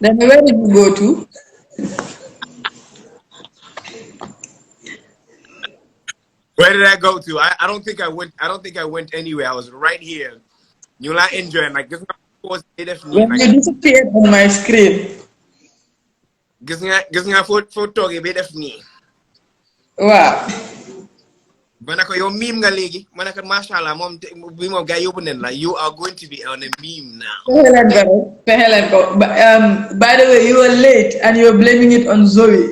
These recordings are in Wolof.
Then where did you go to? Where did I go to? I don't think I went. I don't think I went anywhere. I was right here. You like enjoying like this was definitely When like you disappeared on my screen. Gis nga photo be def ni. Wow. Manako yo meme nga legi. Manako mashallah mom bi mo gay yobu nen la. You are going to be on a meme now. By the way, you were late and you were blaming it on Zoe.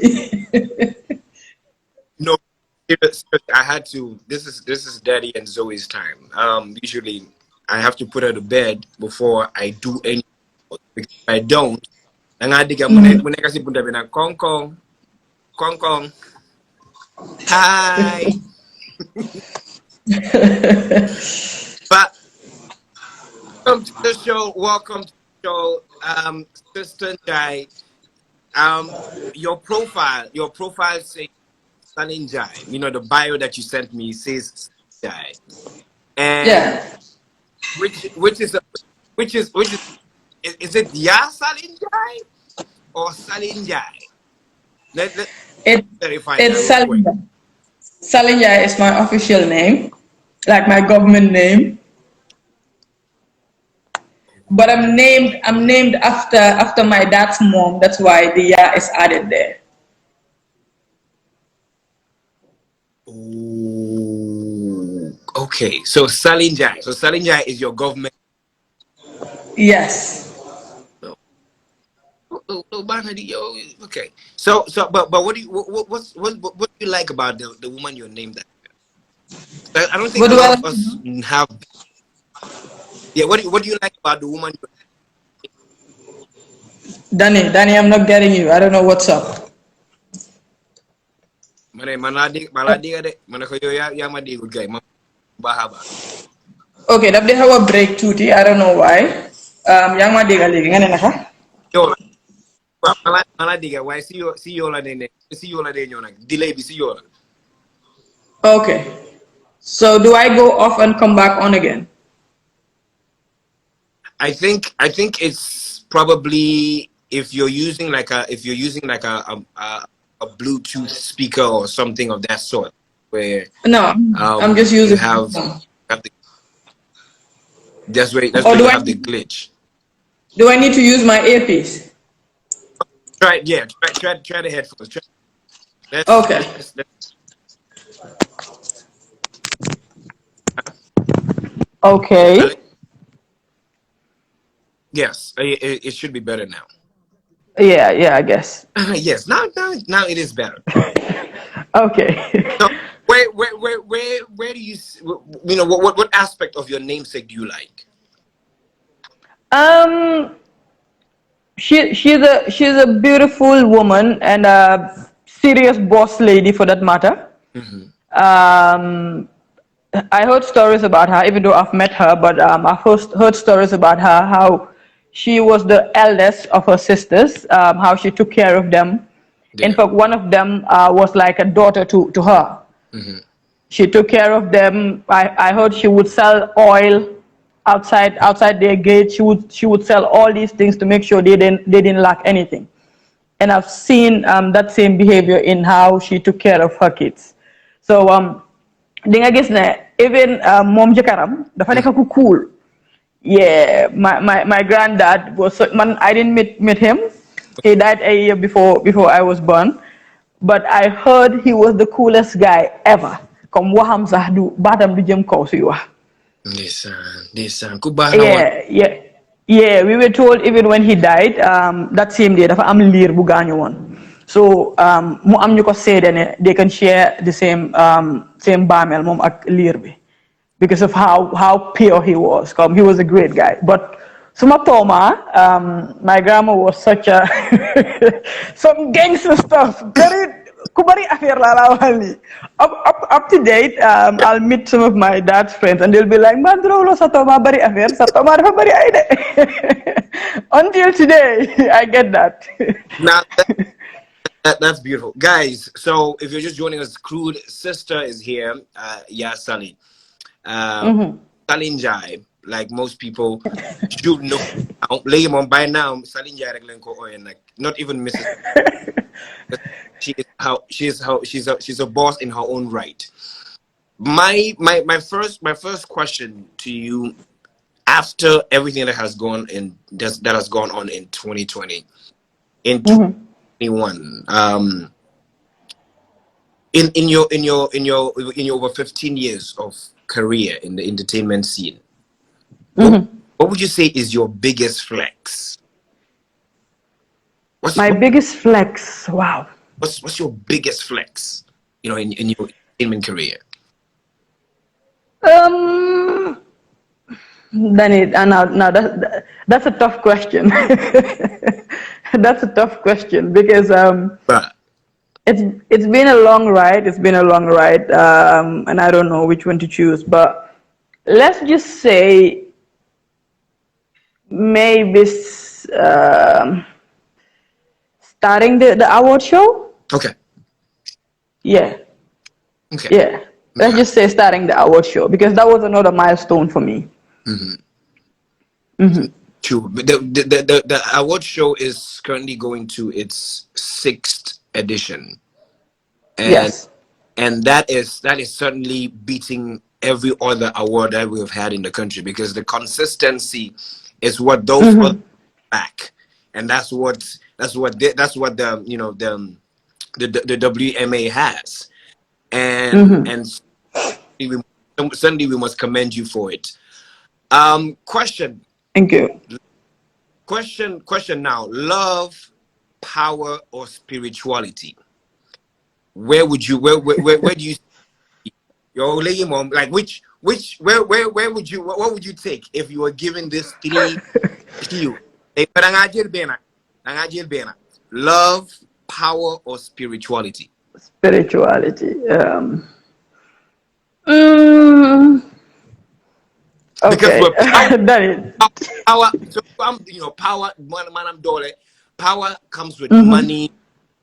No, I had to. This is Daddy and Zoe's time. Usually I have to put her to bed before I do anything. Because if I don't, nangadig muna kasi punta na Kong Kong, Kong Kong. Hi. But welcome to the show. Welcome to the show, Sista Njie. Your profile says Njie. You know the bio that you sent me says Njie, and Yeah. which is is it Ya Njie or Njie? Let It, verify that it's real quick. Salinja. Salinja is my official name, like my government name. But I'm named after my dad's mom. That's why the ya is added there. Ooh, okay, so Njie. So Njie is your government. Yes. Okay. So, but what do you what do you like about the woman you named that? I don't think What a do lot I of us have. Yeah. What do you like about the woman? Danny, I'm not getting you. I don't know what's up. Maladi de manako yo ya madi good guy. Bahaba. Okay, that they have a break tuti. I don't know why. Yang ma diga legi ngane naka? Yo, maladi ga why see you la de see you la de nyona delay bi see you. Okay. So do I go off and come back on again? I think it's probably if you're using like a Bluetooth speaker or something of that sort where No, I'm just you using my have phone. the, that's Or where you have the glitch. do I need to use my earpiece? Try try the headphones. Let's Okay. let's Okay. yes, it should be better now. Yeah, I guess. Yes, now it is better. Okay. So where do you know what aspect of your namesake do you like? um she's a beautiful woman and a serious boss lady for that matter. Mm-hmm. Um I heard stories about her, even though I've met her, but I've heard stories about her, how she was the eldest of her sisters, how she took care of them. In Yeah. fact, one of them was like a daughter to her. Mm-hmm. She took care of them. I heard she would sell oil outside their gate. She would sell all these things to make sure they didn't lack anything. And I've seen that same behavior in how she took care of her kids. So di nga gis ne even moom jëkkëram dafa nekk ku cool. Yeah, my granddad was man. I didn't meet him. He died a year before I was born, but I heard he was the coolest guy ever. Comme waxam sax du baatam du jëm kaw suy wax. Ndeysaan ku baax la woon. Yeah. We were told even when he died, that same day dafa am liir bu gaañu woon. So mu am ñu ko seede ne they can share the same bàmmeel moom ak liir bi because of how pure he was. He was a great guy. But suma toma, my grandma was such a some gangster stuff. Very kubari affair la la wali. Up to date, I'll meet some of my dad's friends and they'll be like, "Mandro lo sa toma bari affair, sa toma dafa bari ay de." Until today, I get that. Now that's beautiful, guys. So if you're just joining us, Crude Sista is here. Yeah, Sally. Sally Njie. like most people should know. Lay him on by now. Not even Mrs. She's a boss in her own right. My first question to you, after everything that has gone on in 2020, in 2021, in your over 15 years of career in the entertainment scene, what would you say is your biggest flex? Biggest flex? Wow. What's your biggest flex? In your entertainment career. Now that's a tough question. That's a tough question because it's been a long ride. And I don't know which one to choose. But let's just say maybe starting the award show. Okay. Yeah. Okay. Yeah. Let's just say starting the award show, because that was another milestone for me. True. The award show is currently going to its 6th edition. Yes. And that is certainly beating every other award that we've had in the country, because the consistency is what those back. And that's what the WMA has. And certainly we must commend you for it. Question. Thank you. Question now. Love, power, or spirituality? Where do you see your lady mom? Like where would you, what would you take if you were given this 3 to you? Love, power, or spirituality? Spirituality. Because okay. we're Power. So power. Power comes with money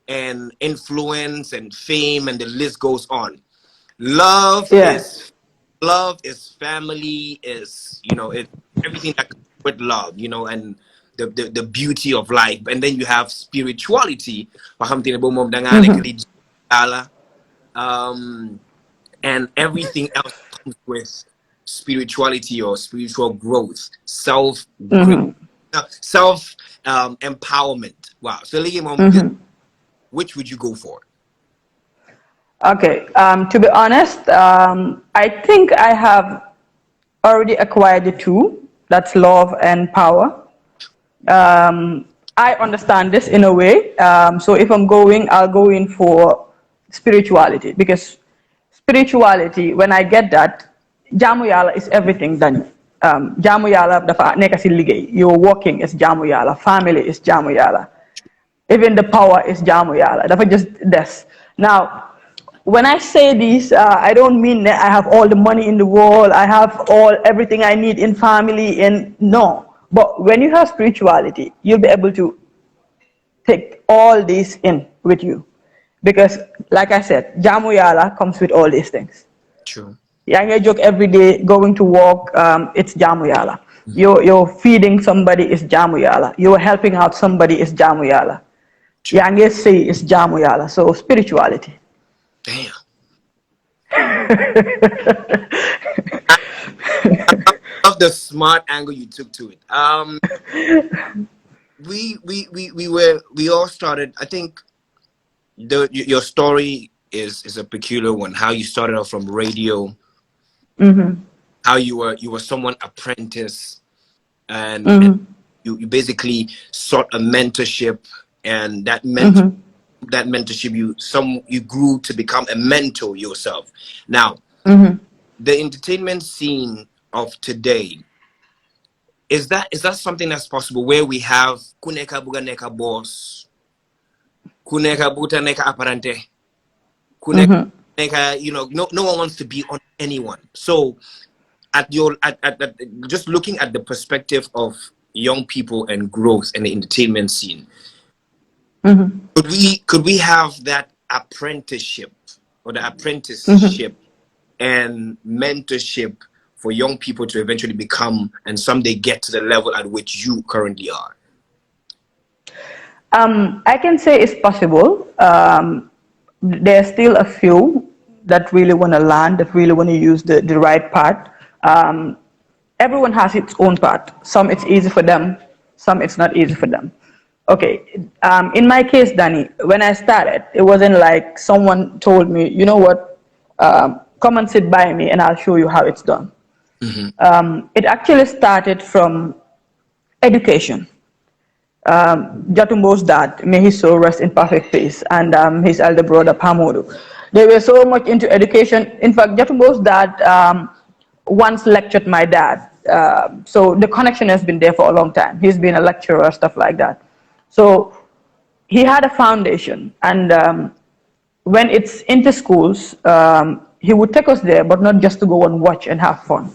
and influence and fame, and the list goes on. Love is family, is everything that comes with love, and the beauty of life. And then you have spirituality, and everything else comes with spirituality or spiritual growth, self empowerment. Wow. So which would you go for? Okay. To be honest, I think I have already acquired the 2. That's love and power. I understand this in a way. So if I'm going, I'll go in for spirituality, because spirituality, when I get that, Jaamu Yàlla is everything, Dani. Jaamu Yàlla dafa nekk si liggéey. Your working is Jaamu Yàlla. Family is Jaamu Yàlla. Even the power is Jaamu Yàlla. Dafa just this. Now, when I say this, I don't mean that I have all the money in the world. I have everything I need in family, and no. But when you have spirituality, you'll be able to take all these in with you. Because, like I said, Jaamu Yàlla comes with all these things. True. Yeah, joke every day, going to work, it's Jaamu Yàlla. You're feeding somebody, is Jaamu Yàlla. You're helping out somebody, is Jaamu Yàlla. Yeah, say it's Jaamu Yàlla. So spirituality. Damn. I love the smart angle you took to it. We all started. I think your story is a peculiar one. How you started off from radio. How you were someone apprentice, and you basically sought a mentorship, and that mentorship you grew to become a mentor yourself. Now, the entertainment scene of today, is that something that's possible, where we have kuneka buga neka boss, kuneka buta neka aparente, kuneka neka, no one wants to be on anyone. So at just looking at the perspective of young people and growth in the entertainment scene, could we have that apprenticeship or the apprenticeship and mentorship for young people to eventually become and someday get to the level at which you currently are? I can say it's possible. There's still a few that really want to learn, that really want to use the right path. Everyone has its own path. Some it's easy for them, some it's not easy for them. Okay, in my case, Danny, when I started, it wasn't like someone told me, you know what, come and sit by me and I'll show you how it's done. It actually started from education. Jatumbo's dad, may his soul rest in perfect peace, and his elder brother Pamodu. They were so much into education. In fact, Jatumbo's dad once lectured my dad. So the connection has been there for a long time. He's been a lecturer, stuff like that. So he had a foundation, and when it's into schools, he would take us there, but not just to go and watch and have fun.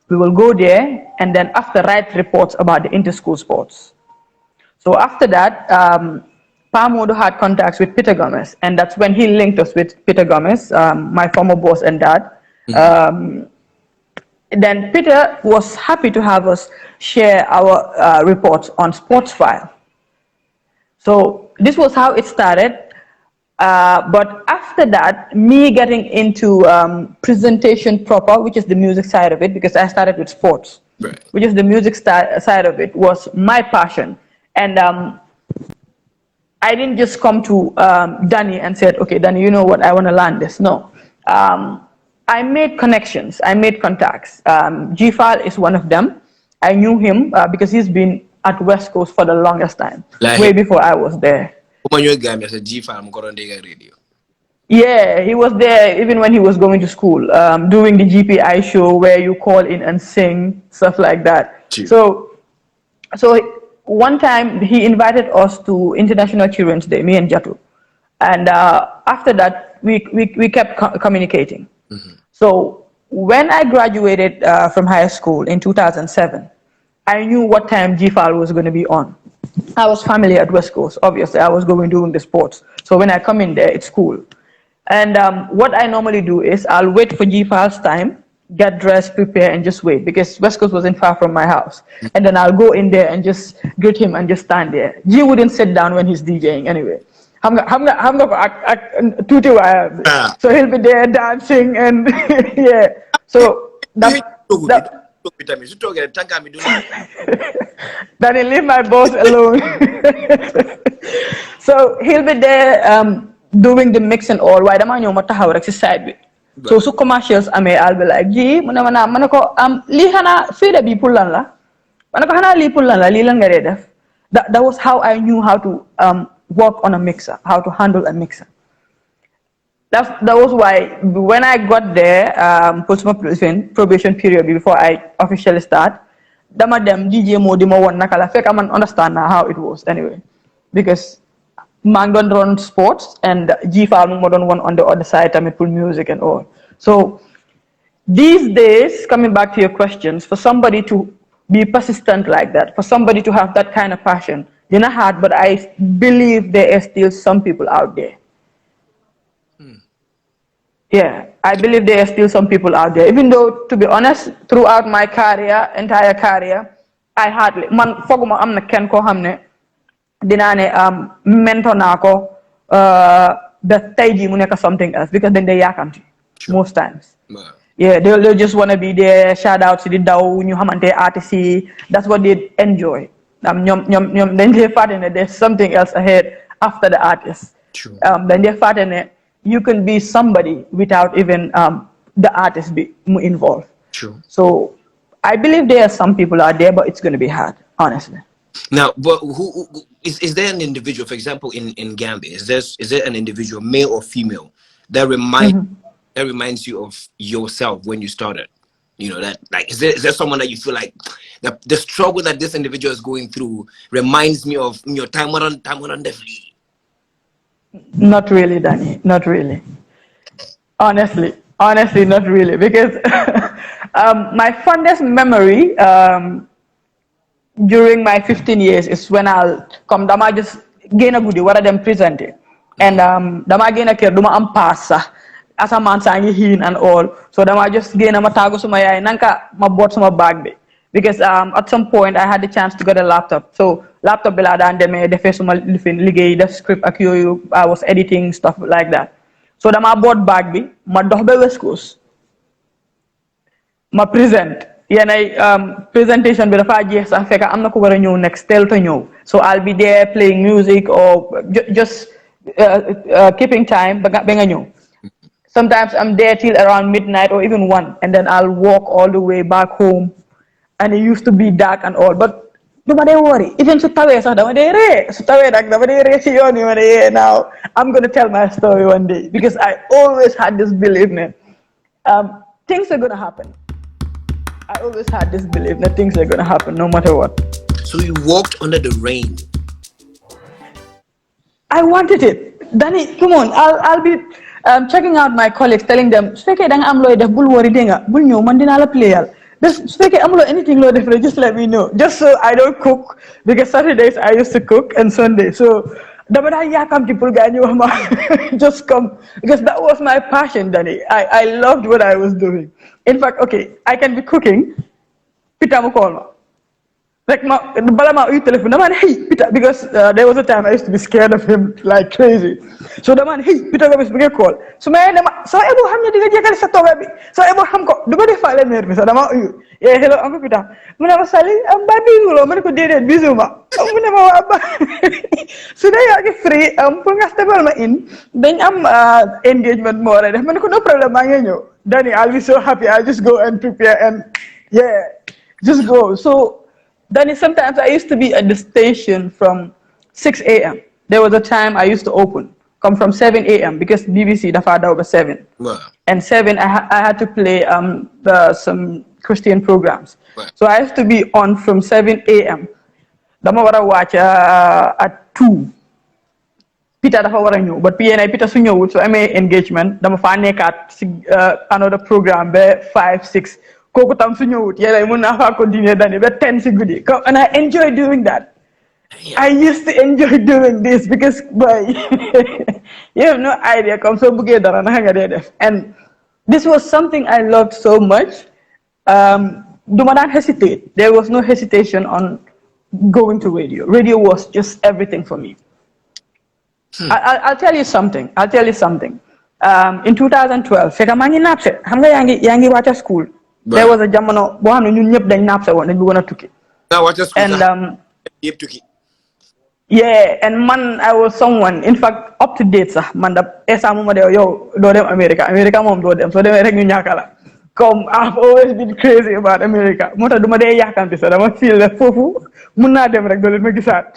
We will go there, and then after write reports about the inter-school sports. So after that, Pamodo had contacts with Peter Gomez, and that's when he linked us with Peter Gomez, my former boss and dad. Then Peter was happy to have us share our reports on Sports File. So this was how it started. But after that, me getting into presentation proper, which is the music side of it, because I started with sports, right, which is the music side of it, was my passion. And I didn't just come to Danny and said, okay, Danny, you know what, I want to learn this. No. I made connections. I made contacts. G-File is one of them. I knew him because he's been at West Coast for the longest time, like, way before I was there. Yeah, he was there even when he was going to school, doing the GPI show where you call in and sing, stuff like that. So one time he invited us to International Children's Day, me and Jatu. And after that, we kept communicating. So when I graduated from high school in 2007, I knew what time G-File was going to be on. I was familiar at West Coast, obviously. I was doing the sports. So when I come in there, it's cool. And what I normally do is I'll wait for G-File's time, get dressed, prepare, and just wait, because West Coast wasn't far from my house. And then I'll go in there and just greet him and just stand there. G wouldn't sit down when he's DJing anyway. So he'll be there dancing and yeah. So Danny, leave my boss alone. So he'll be there doing the mix and all. Why the man you mata hawrek si side bit. So commercials I'll be like, G, manako li hana fida bi pullan la. Manako hana li pullan la li lan nga def. That was how I knew how to work on a mixer, how to handle a mixer. That was why when I got there, post my probation period before I officially start, dama dem DJ mo di mo won nakala fek I understand now how it was anyway, because man don't run sports and G-File mo don't one on the other side I put music and all. So these days, coming back to your questions, for somebody to be persistent like that, for somebody to have that kind of passion, they're not hard, but I believe there are still some people out there. Yeah, I believe there are still some people out there. Even though, to be honest, throughout my career, entire career, I hardly man foguma am na ken ko xamne dina ne mentor nako the tayji mu nek something else, because then they yakamti most times. Yeah, they'll just want to be there, shout out to the daw ñu xamanté artist, that's what they enjoy. Then they find there's something else ahead after the artist. Then they find you can be somebody without even the artist be involved. True. So I believe there are some people out there, but it's going to be hard, honestly. Now, but who is there an individual, for example, in Gambia, is there an individual, male or female, that reminds you of yourself when you started? You know, that like is there someone that you feel like the struggle that this individual is going through reminds me of your time on definitely? Not really, Danny. Not really. Honestly, not really. Because my fondest memory during my 15 years is when I'll come. Dama just gain a goodie. What are them presenting? And dama gain a care. Duma am passa. asamaan saa ngi xiin and all so dama just génn ma taagu suma yaay nanka ma boot suma bag bi because at some point I had the chance to get a laptop so laptop bi laa daan demee defee suma lifin liggéey def script ak yooyu I was editing stuff like that so dama boot bag bi ma dox ba West Coast ma present yenay presentation bi dafa jeex sax fekk am na ku war a ñëw next teel ta ñëw so I'll be there playing music or just keeping time ba nga ñëw sometimes I'm there till around midnight or even 1 and then I'll walk all the way back home and it used to be dark and all but duma dee worry even su tawee sax dama dee ree su tawee nag dama dee ree si yoon yi ma ne yeah now I'm gonna tell my story one day because I always had this belief ne things are gonna happen I always had this belief that things are gonna happen no matter what. So you walked under the rain. I wanted it. Danny, come on. I'll be checking out my colleagues, telling them, "Su fekkee da nga am looy def bul worry dégg nga bul ñëw man dinaa la playal." Su fekkee amuloo anything loo def just let me know. Just so I don't cook because Saturdays I used to cook and Sunday. So dama daa yaakamti pour gaa ñu wax ma just come because that was my passion, Danny. I loved what I was doing. In fact, okay, I can be cooking. Peter mo call ma. Like bala ma uyu telephone. Dama ne hey Peter because there was a time I used to be scared of him like crazy. So dama ne hey Peter nga bis bi nga call. So ma dama so ebo xam ne di nga jekkali sa toga bi. So ebo xam ko duma defaale mer bi sa dama uyu. Yeah, hello Uncle Peter. Mu ne ma Sali am ba bisu lo ma ne ko déedéet bisu ma. Mu ne ma waa ba. Su dee yaa ngi free pour nga stable ma in dañ am engagement moo war a def ma ne ko no problem maa ngi ñëw. Danny, I'll be so happy. I'll just go and prepare and yeah, just go. So, Danny, sometimes I used to be at the station from 6 a.m. There was a time I used to come from 7 a.m. because BBC the father over 7. Wow. And 7 I had to play some Christian programs. Wow. So I used to be on from 7 a.m. Dama war a watch at 2. Peter dafa war a ñëw but PNI Peter su ñëwul su amee engagement dama faa nekkaat si another programme ba 5 6 kooku tam su ñëwut yéen mun naa faa continuer dani ba 10 si guddi and I enjoy doing that. Yeah. I used to enjoy doing this because boy you have no idea comme soo bëggee dara naka nga dee def and this was something I loved so much duma daan hesitate there was no hesitation on going to radio. Radio was just everything for me. I'll tell you something. In 2012, fekk maa ngi napse xam nga yaa ngi wàcca school. There was a jamono boo xam ne ñun ñëpp dañ napse woon dañ bëggoon a tukki. And yëpp tukki. Yeah, and man I was someone in fact up to date sax man da esa mu ma de yow doo dem America moom doo dem soo demee rek ñu ñàkk la. Comme I've always been crazy about America moo tax du ma dee yàkkamti sax dama feel la foofu mun naa dem rek doo leen ma gisaat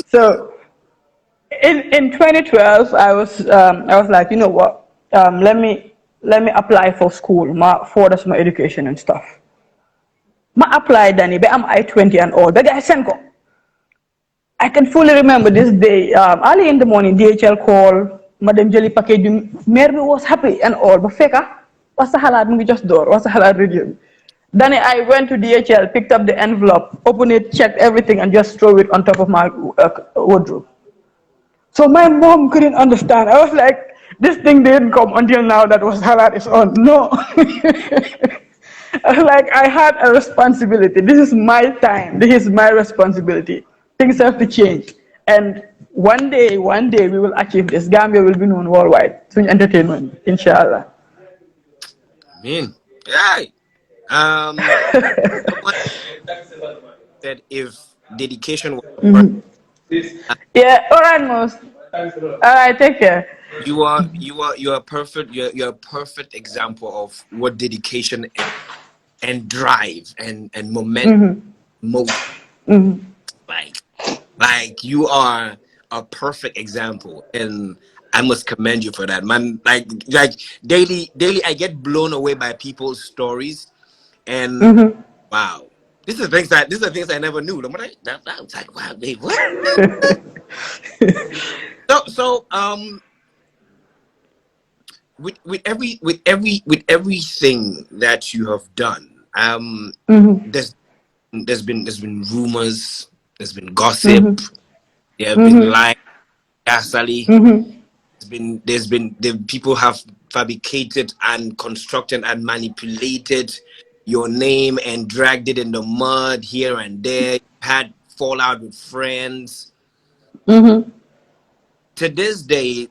so. In 2012, I was like, you know what? Let me apply for school, for my education and stuff. I applied, Danny, but I'm I-20 and all. But I sent I can fully remember this day. Early in the morning, DHL call, Madam Jelly package. Mary was happy and all. But feka, what's the halad? We just door. What's the halad radio? Then I went to DHL, picked up the envelope, opened it, checked everything, and just threw it on top of my wardrobe. So my mom couldn't understand. I was like, this thing didn't come until now that was halal is on. No. I was like, I had a responsibility. This is my time. This is my responsibility. Things have to change. And one day we will achieve this. Gambia will be known worldwide through entertainment, inshallah. Amen. Right. That if dedication was yeah, all right, most. All right, take care. You are perfect. You're a perfect example of what dedication and drive and momentum. Like you are a perfect example, and I must commend you for that, man. Like daily, I get blown away by people's stories, and wow. These are things I never knew. I was like, wow, wait, what? so with everything that you have done, there's been rumors, there's been gossip, there have been lies, Sally. People have fabricated and constructed and manipulated your name and dragged it in the mud here and there. You had fallout with friends. Mm-hmm. To this day,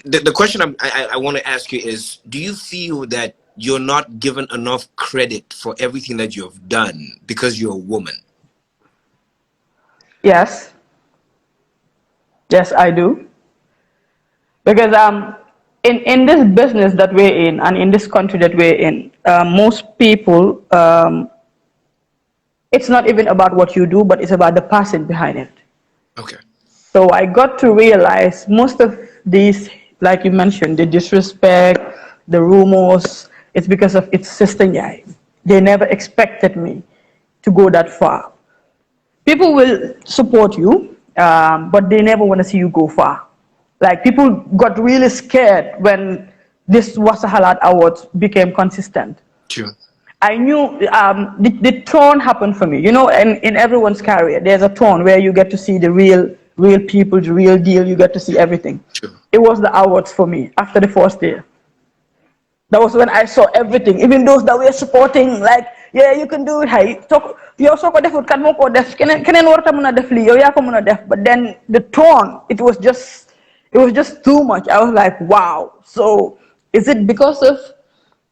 the question I want to ask you is, do you feel that you're not given enough credit for everything that you've done because you're a woman? Yes. Yes, I do. Because in this business that we're in and in this country that we're in, most people, it's not even about what you do, but it's about the person behind it. Okay. So I got to realize most of these, like you mentioned, the disrespect, the rumors, it's because of its Sista Njie. They never expected me to go that far. People will support you, but they never want to see you go far. Like people got really scared when this Wasa Halad Awards became consistent. True. I knew the turn happened for me. You know, in everyone's career, there's a turn where you get to see the real people, the real deal. You get to see everything. True. It was the awards for me after the first day. That was when I saw everything. Even those that were supporting, like, yeah, you can do it. Hey, talk. You also got def kan mo ko def. Kenen warta muna def li. Yo ya ko muna def. But then the turn, it was just too much. I was like, wow. So is it because of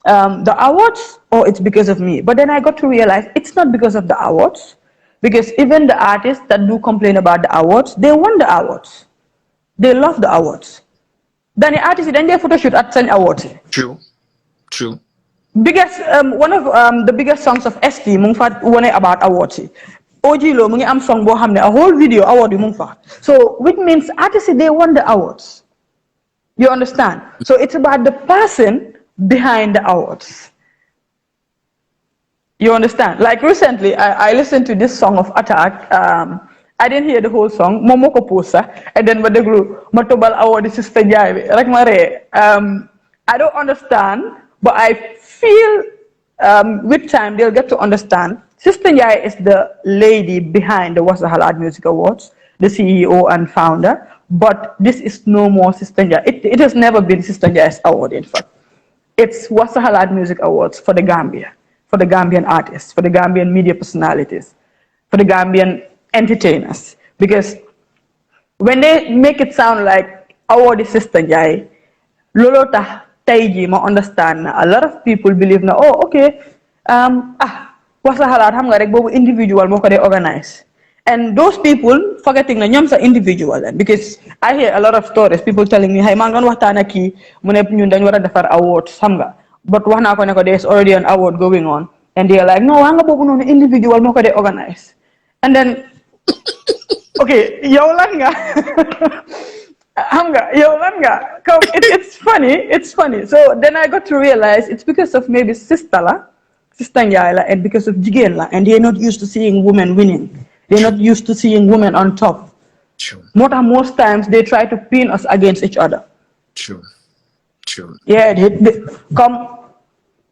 the awards or it's because of me? But then I got to realize it's not because of the awards, because even the artists that do complain about the awards, they won the awards. They love the awards. Then the artists then they photo shoot at Sun Awards. True. True. Biggest one of the biggest songs of ST mung fa wone about awards. OG Lo mungi am song bo xamne a whole video award mung fa. So which means artists they won the awards. You understand? So it's about the person behind the awards. You understand? Like recently, I listened to this song of Attack. I didn't hear the whole song. Momoko posa, and then what the group Matobal Award is Sista Njie. Like Mare, I don't understand, but I feel with time they'll get to understand. Sista Njie is the lady behind the Wasa Halad Music Awards, the CEO and founder. But this is no more Sista Njie. It has never been Sista Njie's award, in fact. It's Wasa Halad Music Awards for the Gambia, for the Gambian artists, for the Gambian media personalities, for the Gambian entertainers. Because when they make it sound like award is Sista Njie, lolo ta taiji ma understand na a lot of people believe na, oh okay, Wasa Halad xam nga rek bobu individual moko dey organize. And those people forgetting na ñoom sa individual because I hear a lot of stories, people telling me, hey, maa ngi doon waxtaan ak kii mu ne ñun dañu war a defar awards xam nga, but wax naa ko ne ko there's already an award going on and they're like, no, waa nga boobu noonu individual moo ko dee organize. And then okay, yow lan nga xam nga yow lan nga come, it's funny. So then I got to realize it's because of maybe Sista Njie la, and because of jigéen la, and they're not used to seeing women winning. They're not used to seeing women on top. True. Most times they try to pin us against each other. True. Yeah, come.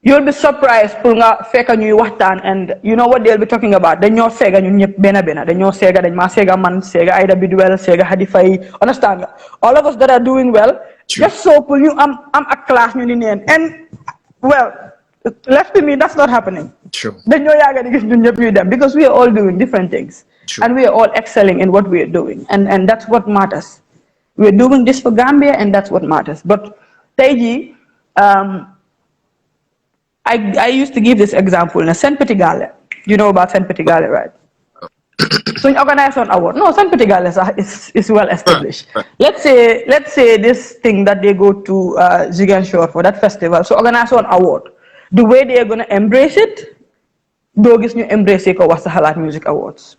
You'll be surprised pulnga feka ñuy waxtaan, and you know what they'll be talking about. Dañoo sega ñun ñep bena dañoo sega, dañ ma sega man sega Aida Bidwell sega Hadi Faye. Understand nga? All of us that are doing well, True. just so pull you am a class ñu ni neen. And well, left to me, that's not happening. True. Because we are all doing different things. True. And we are all excelling in what we are doing. And that's what matters. We're doing this for Gambia, and that's what matters. But Taiji, I used to give this example in a Saint Petigale. You know about Saint Petigale, right? So in organization award, no, Saint Petigale is well established. Let's say this thing that they go to Ziganshore for that festival. So organization award, the way they are going to embrace it, Dogis new embrace it was the Halad Music Awards.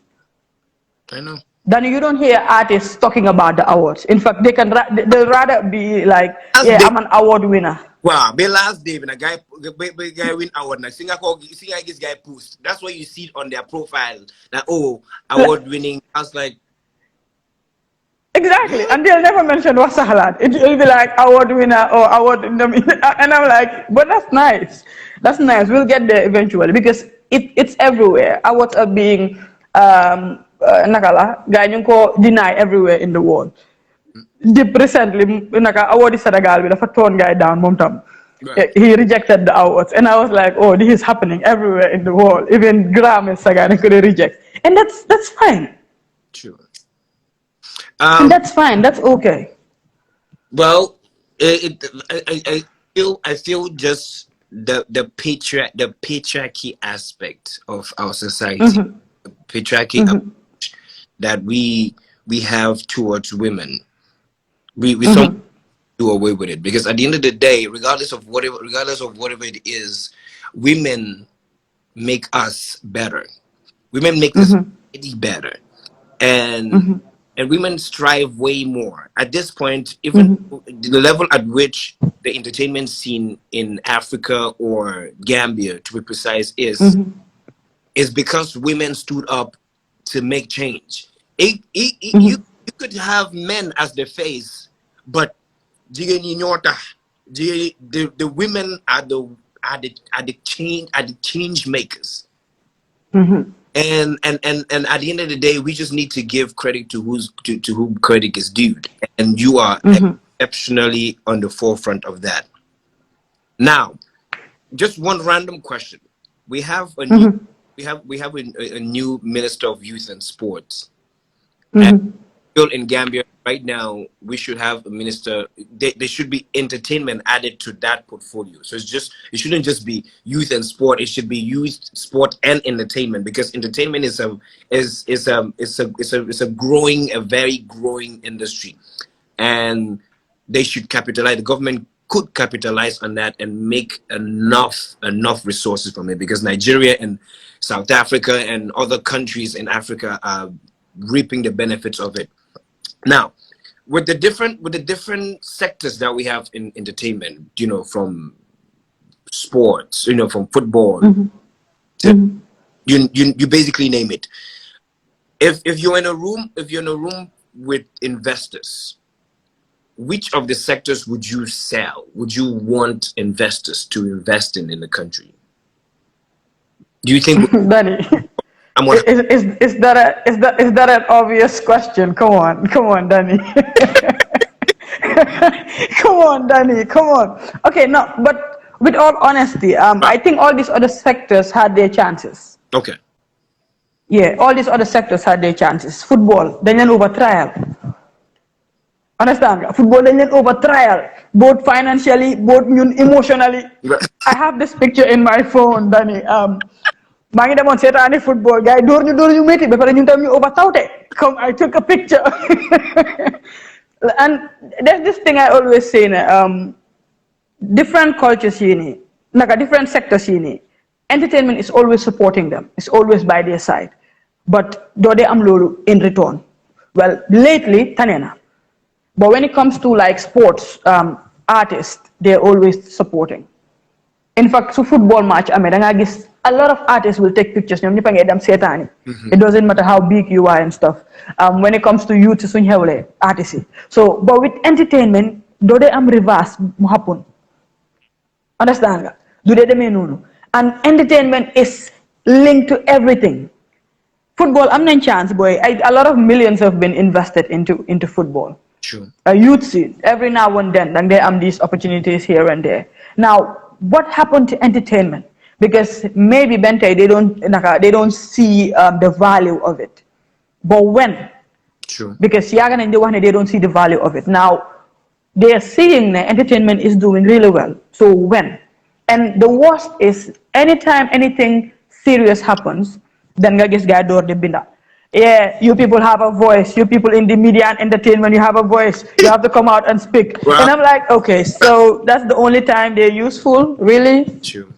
I know. Then you don't hear artists talking about the awards. In fact, they'll rather be like, yeah, I'm an award winner. Wow, the last day when a guy win award, like singer this guy post. That's what you see on their profile. That award winning. I was like, exactly, and they'll never mention Wasa Halad. It'll be like award winner or award, and I'm like, but that's nice. That's nice. We'll get there eventually because it's everywhere. Awards are being nakala, deny everywhere in the world. dip recently, naka award Senegal with a ton guy down, mom tam. Right. He rejected the awards, and I was like, "Oh, this is happening everywhere in the world. Even Grammy Sagan could reject, and that's fine. True. And that's fine. That's okay." Well, I feel just the patriarchy aspect of our society, the patriarchy that we have towards women. We some do away with it, because at the end of the day, regardless of whatever it is, women make us better. Women make the society better, and women strive way more at this point. Even the level at which the entertainment scene in Africa or Gambia, to be precise, is because women stood up to make change. You could have men as the face, but the women are the change makers. And at the end of the day, we just need to give credit to whom credit is due, and you are exceptionally on the forefront of that. Now, just one random question: we have a new a new Minister of Youth and Sports, and in Gambia right now, we should have a minister. There should be entertainment added to that portfolio. So it shouldn't just be youth and sport. It should be youth, sport, and entertainment, because entertainment is a very growing industry, and they should capitalize. The government could capitalize on that and make enough resources from it, because Nigeria and South Africa and other countries in Africa are reaping the benefits of it. Now, with the different sectors that we have in entertainment, from sports, from football, to, you basically name it. If you're in a room with investors, which of the sectors would you sell? Would you want investors to invest in the country? Do you think? Danny, is that an obvious question? Come on, Danny. Come on. Okay, no, but with all honesty, I think all these other sectors had their chances. Okay. Yeah, all these other sectors had their chances. Football, then over trial. Understand? Football, then over trial, both financially, both emotionally. I have this picture in my phone, Danny. maa ngi demoon seetaani football gars yi door ñu métti ba pare ñun tam ñu over tawte. Come, I took a picture. And there's this thing I always say, different cultures here, different sectors here, entertainment is always supporting them. It's always by their side. But do they am lolu in return? Well, lately, tanena. But when it comes to like sports, artists, they're always supporting. In fact, so football match, a lot of artists will take pictures. It doesn't matter how big you are and stuff. When it comes to youth, artists. So, but with entertainment, do they am reverse happen? Understand? Do they mean? And entertainment is linked to everything. Football, I'm not chance, boy. A lot of millions have been invested into football. True. Youth see every now and then there are these opportunities here and there. Now, what happened to entertainment? Because maybe Bente they don't see the value of it. But when? True. Because Yagan and Johan they don't see the value of it. Now they are seeing that entertainment is doing really well. So when? And the worst is anytime anything serious happens, then Gagis Gador de Binda. Yeah, you people have a voice. You people in the media and entertainment, you have a voice. You have to come out and speak. Well, and I'm like, okay, so that's the only time they're useful, really? True.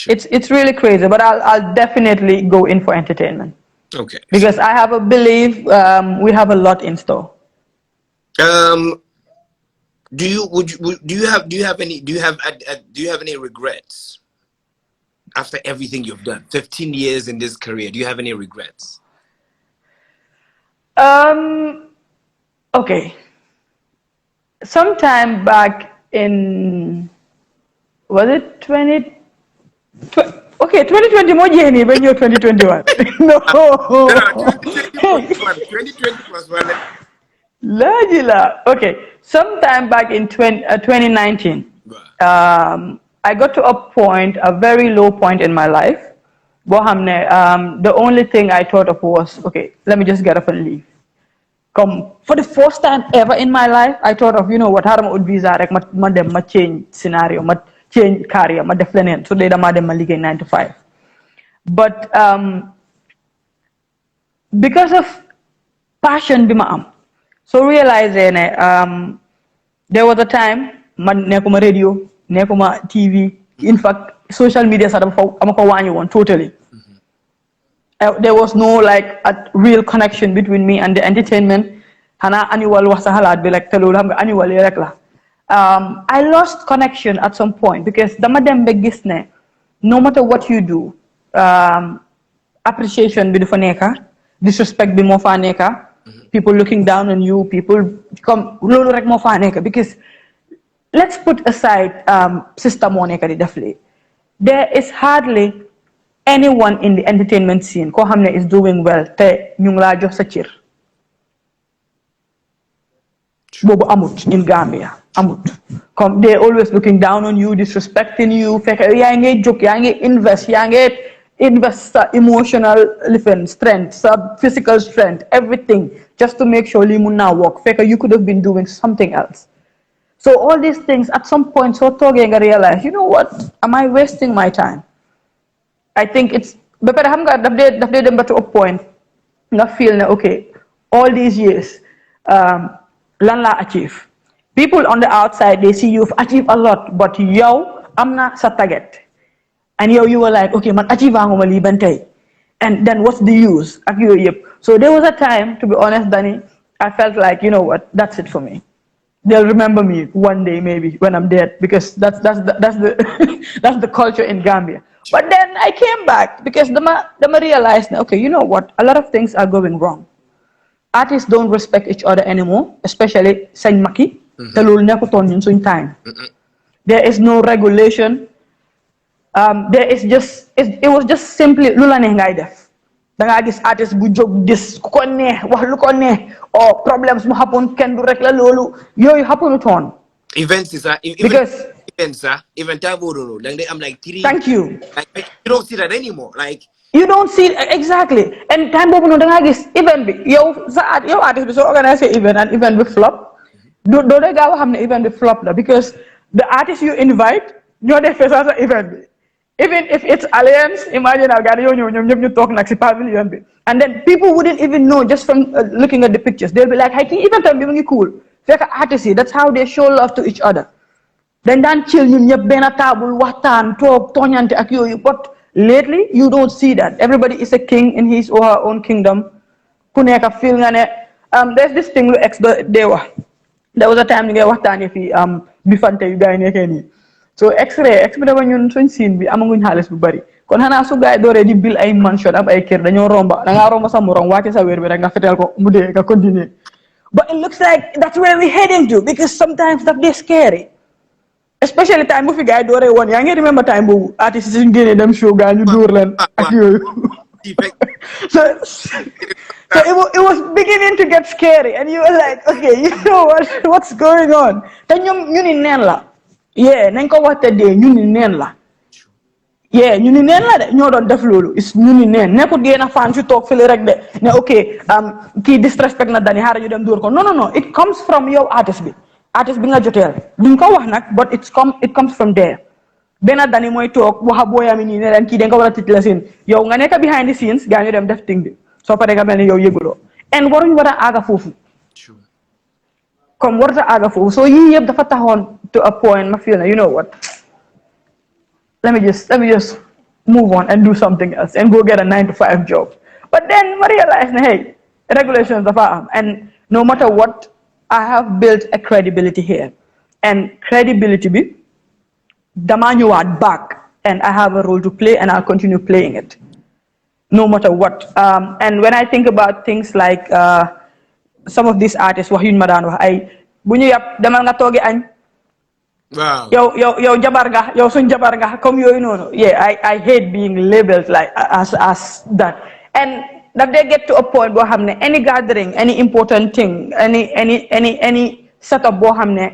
It's really crazy, but I'll definitely go in for entertainment. Okay. Because I have a belief we have a lot in store. Do you have any regrets? After everything you've done, 15 years in this career, do you have any regrets? Okay. Sometime back in, was it 2020 more Jenny when you're 2021? No. 2020 was well. Lajila. Okay. Sometime back in 2019, I got to a point, a very low point in my life. The only thing I thought of was, okay, let me just get up and leave. Come for the first time ever in my life, I thought of, you know what, harama ud visa rek ma change scenario, ma change career, ma def lenen. So they dama dem ma ligay 9 to 5. But because of passion bima am, so realizing there was a time man nekuma radio, nekuma TV, in fact social media sa amako wanyu won totally. There was no like a real connection between me and the entertainment. Hana annual was a halad be like annual la. I lost connection at some point because the madam begisne, no matter what you do, appreciation be faneka, disrespect be mo faneka, people looking down on you, people come lolo rek mo faneka, because let's put aside Sista Monica definitely. There is hardly anyone in the entertainment scene ko xamne is doing well te ñu ngi la jox sa cër bobu amut in Gambia amut. Come they always looking down on you, disrespecting you, fekk yaa ngi jóg yaa ngi invest sa emotional strength, sa physical strength, everything just to make sure li mun na work, fekk you could have been doing something else. So all these things at some point so toge nga realize, you know what, am I wasting my time? I think it's but xam nga daf dee dem ba to a point nga feel ne okay, all these years lan la achieve. People on the outside they see you've achieved a lot, but yow am na sa target and you were like, okay man achieve anguma li ban tay, and then what's the use ak yoy yep. So there was a time, to be honest Danny, I felt like, you know what, that's it for me. They'll remember me one day maybe when I'm dead, because that's the that's the culture in Gambia. But then I came back because the realized, okay, you know what, a lot of things are going wrong. Artists don't respect each other anymore, especially Sañ Maki. Te loolu nekkutoon ñun suñ time. There is no regulation. It was just simply lu la neex ngay def. Da nga gis artist bu jóg dis ku ko neex wax lu ko neex, or problems mu happen kenn du rek la loolu yooyu happenutoon. Events is because events even time I'm like 3. Thank you. Like, you don't see that anymore. Like you don't see exactly, and time bobu no da nga gis event bi yow artist bi so organize event and event bi flop do de gaaw xam ne event bi flop la, because the artist you invite ñoo def sa event bi. Even if it's alliance, imagine our guy you talk like pavilion bi, and then people wouldn't even know just from looking at the pictures. They'll be like, hey, even time bi cool. Fekk artist, that's how they show love to each other. Then chill ñun ñep ben table waxtaan tok toñante ak yoyu. But lately you don't see that. Everybody is a king in his or her own kingdom. Ku nekk feel nga ne there's this thing lu ex day wax. There was a time ngay waxtaane fi bifante yu gaay nekkee ni. So x-ray bi dama ñun suñ scene bi amaguñ xaalis bu bari, kon xanaa su gaay dooree di bil ay mansion ab ay kër dañoo romba da ngaa romba sa morom wàcce sa wér bi rek nga fetel ko mu dee nga continuer. But it looks like that's where we're heading to, because sometimes that is scary. Especially time bu fi gaay dooree woon yaa ngi remember time boobu artiste suñ génnee dem show gaay ñu dóor leen ak yooyu. So it was beginning to get scary and you were like, okay, you know what's going on. Te ñoom ñu ni neen la. Yeah, nañ ko waxte dee ñu ni neen la. Yeah, ñu ni neen la de ñoo doon def loolu is ñu ni neen nekkut yéen a fan si toog fële rek de ne ok kii disrespect na Dani xaaral ñu dem dóor ko non it comes from yow artist bi nga joteel duñ ko wax nag, but it comes from there. Benn Dani mooy toog waxa booyami nii ne leen kii dañ ko war a tëj la seen yow nga nekk behind the scenes gaa ñu dem def ting bi soo paree nga mel ni yow yëguloo, and waruñ war a aaga foofu comme warta aaga foofu. So yii yëpp dafa taxoon to a point ma feel na, you know what, let me just move on and do something else and go get a 9 to 5 job. But then I realized, hey, regulations dafa am, and no matter what, I have built a credibility here, and credibility bi dama ñëwaat back, and I have a role to play and I'll continue playing it no matter what. And when I think about things like some of these artists wax yuñ ma daan wax ay bu ñu yàpp demal nga toogi añ. Wow. Yo jabar nga, yo suñ jabar nga, comme yooyu noonu. Yeah, I hate being labeled like as that. And that they get to a point boo xam ne any gathering any important thing any setup boo xam ne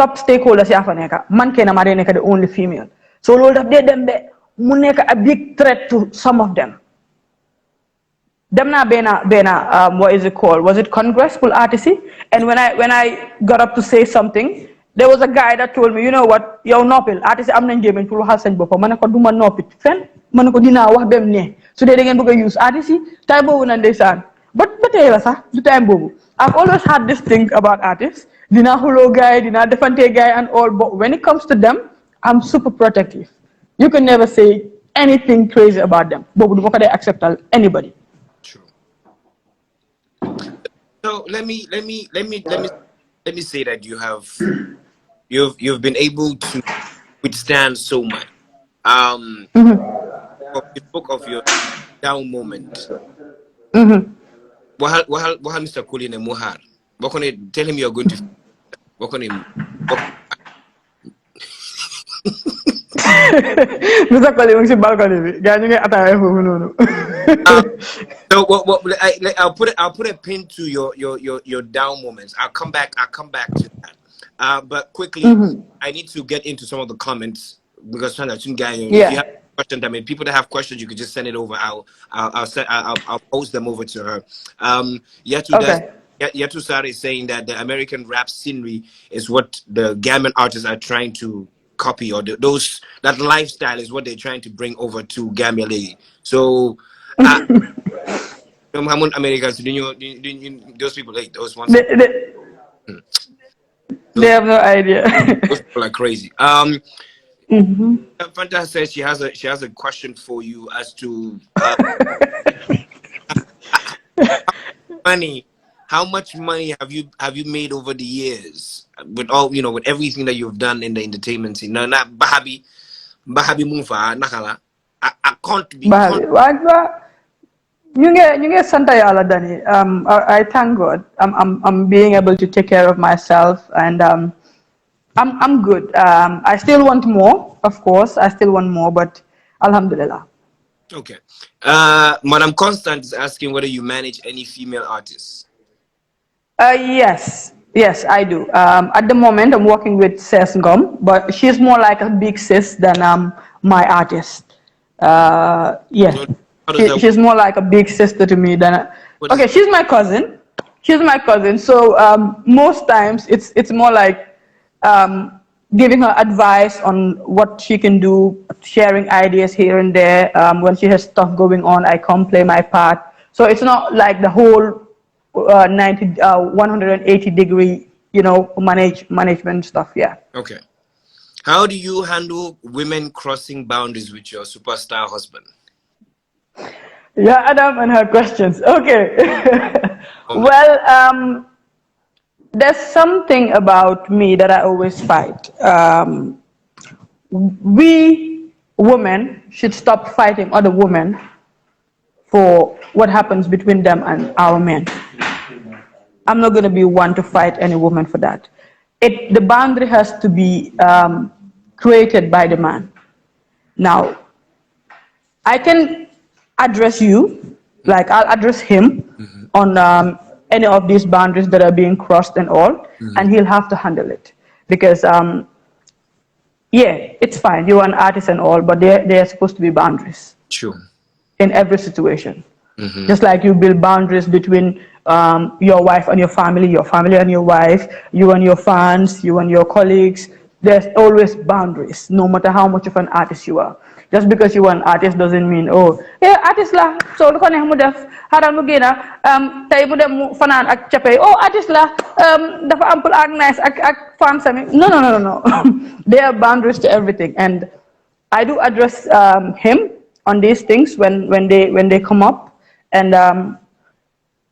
top stakeholders yaa fa nekk man kenn maa dee nekk the only female so loolu daf dee dem be mu nekk a big threat to some of them. Dem naa benn what is it called? Was it Congress pour artiste? And when I got up to say something, there was a guy that told me, you know what, yow noppil artiste am nañ gémmiñ pour waxal seen boppam ma ne ko du ma noppi fenn ma ne ko dinaa wax bem ne su dee da ngeen bëgg a use artiste yi time boobu na ndeysaan ba tey la sax du time boobu. I've always had this thing about artists. Dinaa xuloo guy, dinaa defante guy and all, but when it comes to them, I'm super protective. You can never say anything crazy about them. Boobu du ma ko dee acceptal anybody. So let me say that you've been able to withstand so much. You spoke of your down moment. What Mr. Kulin and Mohar? What can you tell him you're going to? What can him? Mr. Kulin, si balcony. Ganyan nga atay ko no. So I'll put a pin to your down moments. I'll come back to that. But quickly, I need to get into some of the comments because if you have questions, I mean, people that have questions, you can just send it over. I'll post them over to her. Yatu Sari is saying that the American rap scenery is what the Gambian artists are trying to copy, or that lifestyle is what they're trying to bring over to Gambia Lady. So. Americans, those people, like those ones. They have no idea. Those people are crazy. Fanta says she has a question for you as to money. How much money have you made over the years with all with everything that you've done in the entertainment scene? No, not Bahabi Mufa Nakala. I can't be. You get Santa Yala Dani. I thank God. I'm being able to take care of myself, and I'm good. I still want more, of course. I still want more, but Alhamdulillah. Okay. Madam Constant is asking whether you manage any female artists. Yes, I do. At the moment, I'm working with Sis Ngom, but she's more like a big sis than my artist. Yes. She's more like a big sister to me than okay, she's my cousin. So most times it's more like giving her advice on what she can do, sharing ideas here and there. When she has stuff going on, I come play my part. So it's not like the whole 180 degree, management stuff. Yeah. Okay. How do you handle women crossing boundaries with your superstar husband? Yeah, Adam and her questions. Okay. Well, there's something about me that I always fight. We women should stop fighting other women for what happens between them and our men. I'm not going to be one to fight any woman for that. The boundary has to be created by the man. Now, I can address you, like I'll address him on any of these boundaries that are being crossed and all, and he'll have to handle it. Because, yeah, it's fine, you're an artist and all, but there are supposed to be boundaries. Sure. In every situation. Just like you build boundaries between your wife and your family and your wife, you and your fans, you and your colleagues. There's always boundaries, no matter how much of an artist you are. Just because you are an artist doesn't mean, oh, yeah, artist la, so lu ko neex mu def, haral mu gëna tay mu dem fanan ak capé, oh, artist la, dafa am pour organize ak fans sami. No. There are boundaries to everything, and I do address him on these things when they come up, and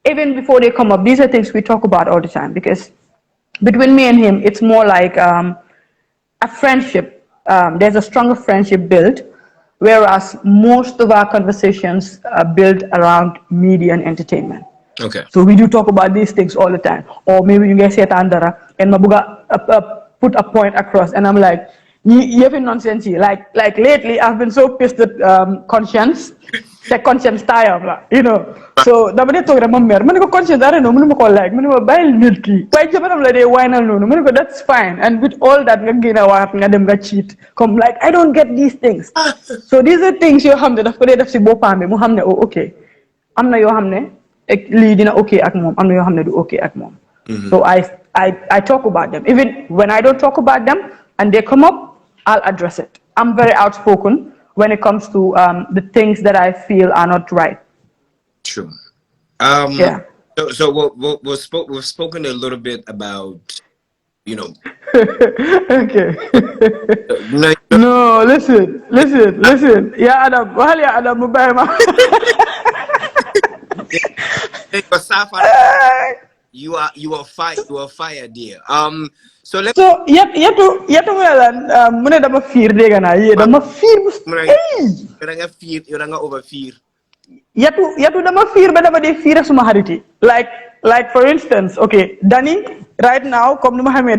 even before they come up, these are things we talk about all the time, because between me and him, it's more like a friendship. There's a stronger friendship built, whereas most of our conversations are built around media and entertainment. Okay. So we do talk about these things all the time. Or maybe you guys say Tandara and Mabuga put a point across, and I'm like, Yevin nonsense. Like lately, I've been so pissed at conscience. The conscience tire, you know. So the minute talk about mer, man, conscience. I don't know. Man, call like man, buy milky. Why you man, like wine and no. Man, that's fine. And with all that, we get our them get cheat. Come like I don't get these things. So these are things you have to. That's what they say. Bopame, Muhammad. Oh, okay. I'm not your hamne. Leading okay at mom. I'm not your hamne. Do okay at mom. So I talk about them. Even when I don't talk about them and they come up, I'll address it. I'm very outspoken when it comes to the things that I feel are not right. True. Yeah. So we've spoken a little bit about, you know. Okay. No, No, listen. Yeah, Adam. Well, yeah, Adam. you are fire, dear. So let So yet well mune dama fear dega na ye dama fear you over fear. Yatu dama fear ba dama de fear suma hariti. Like for instance, okay, Danny right now comme numa xamé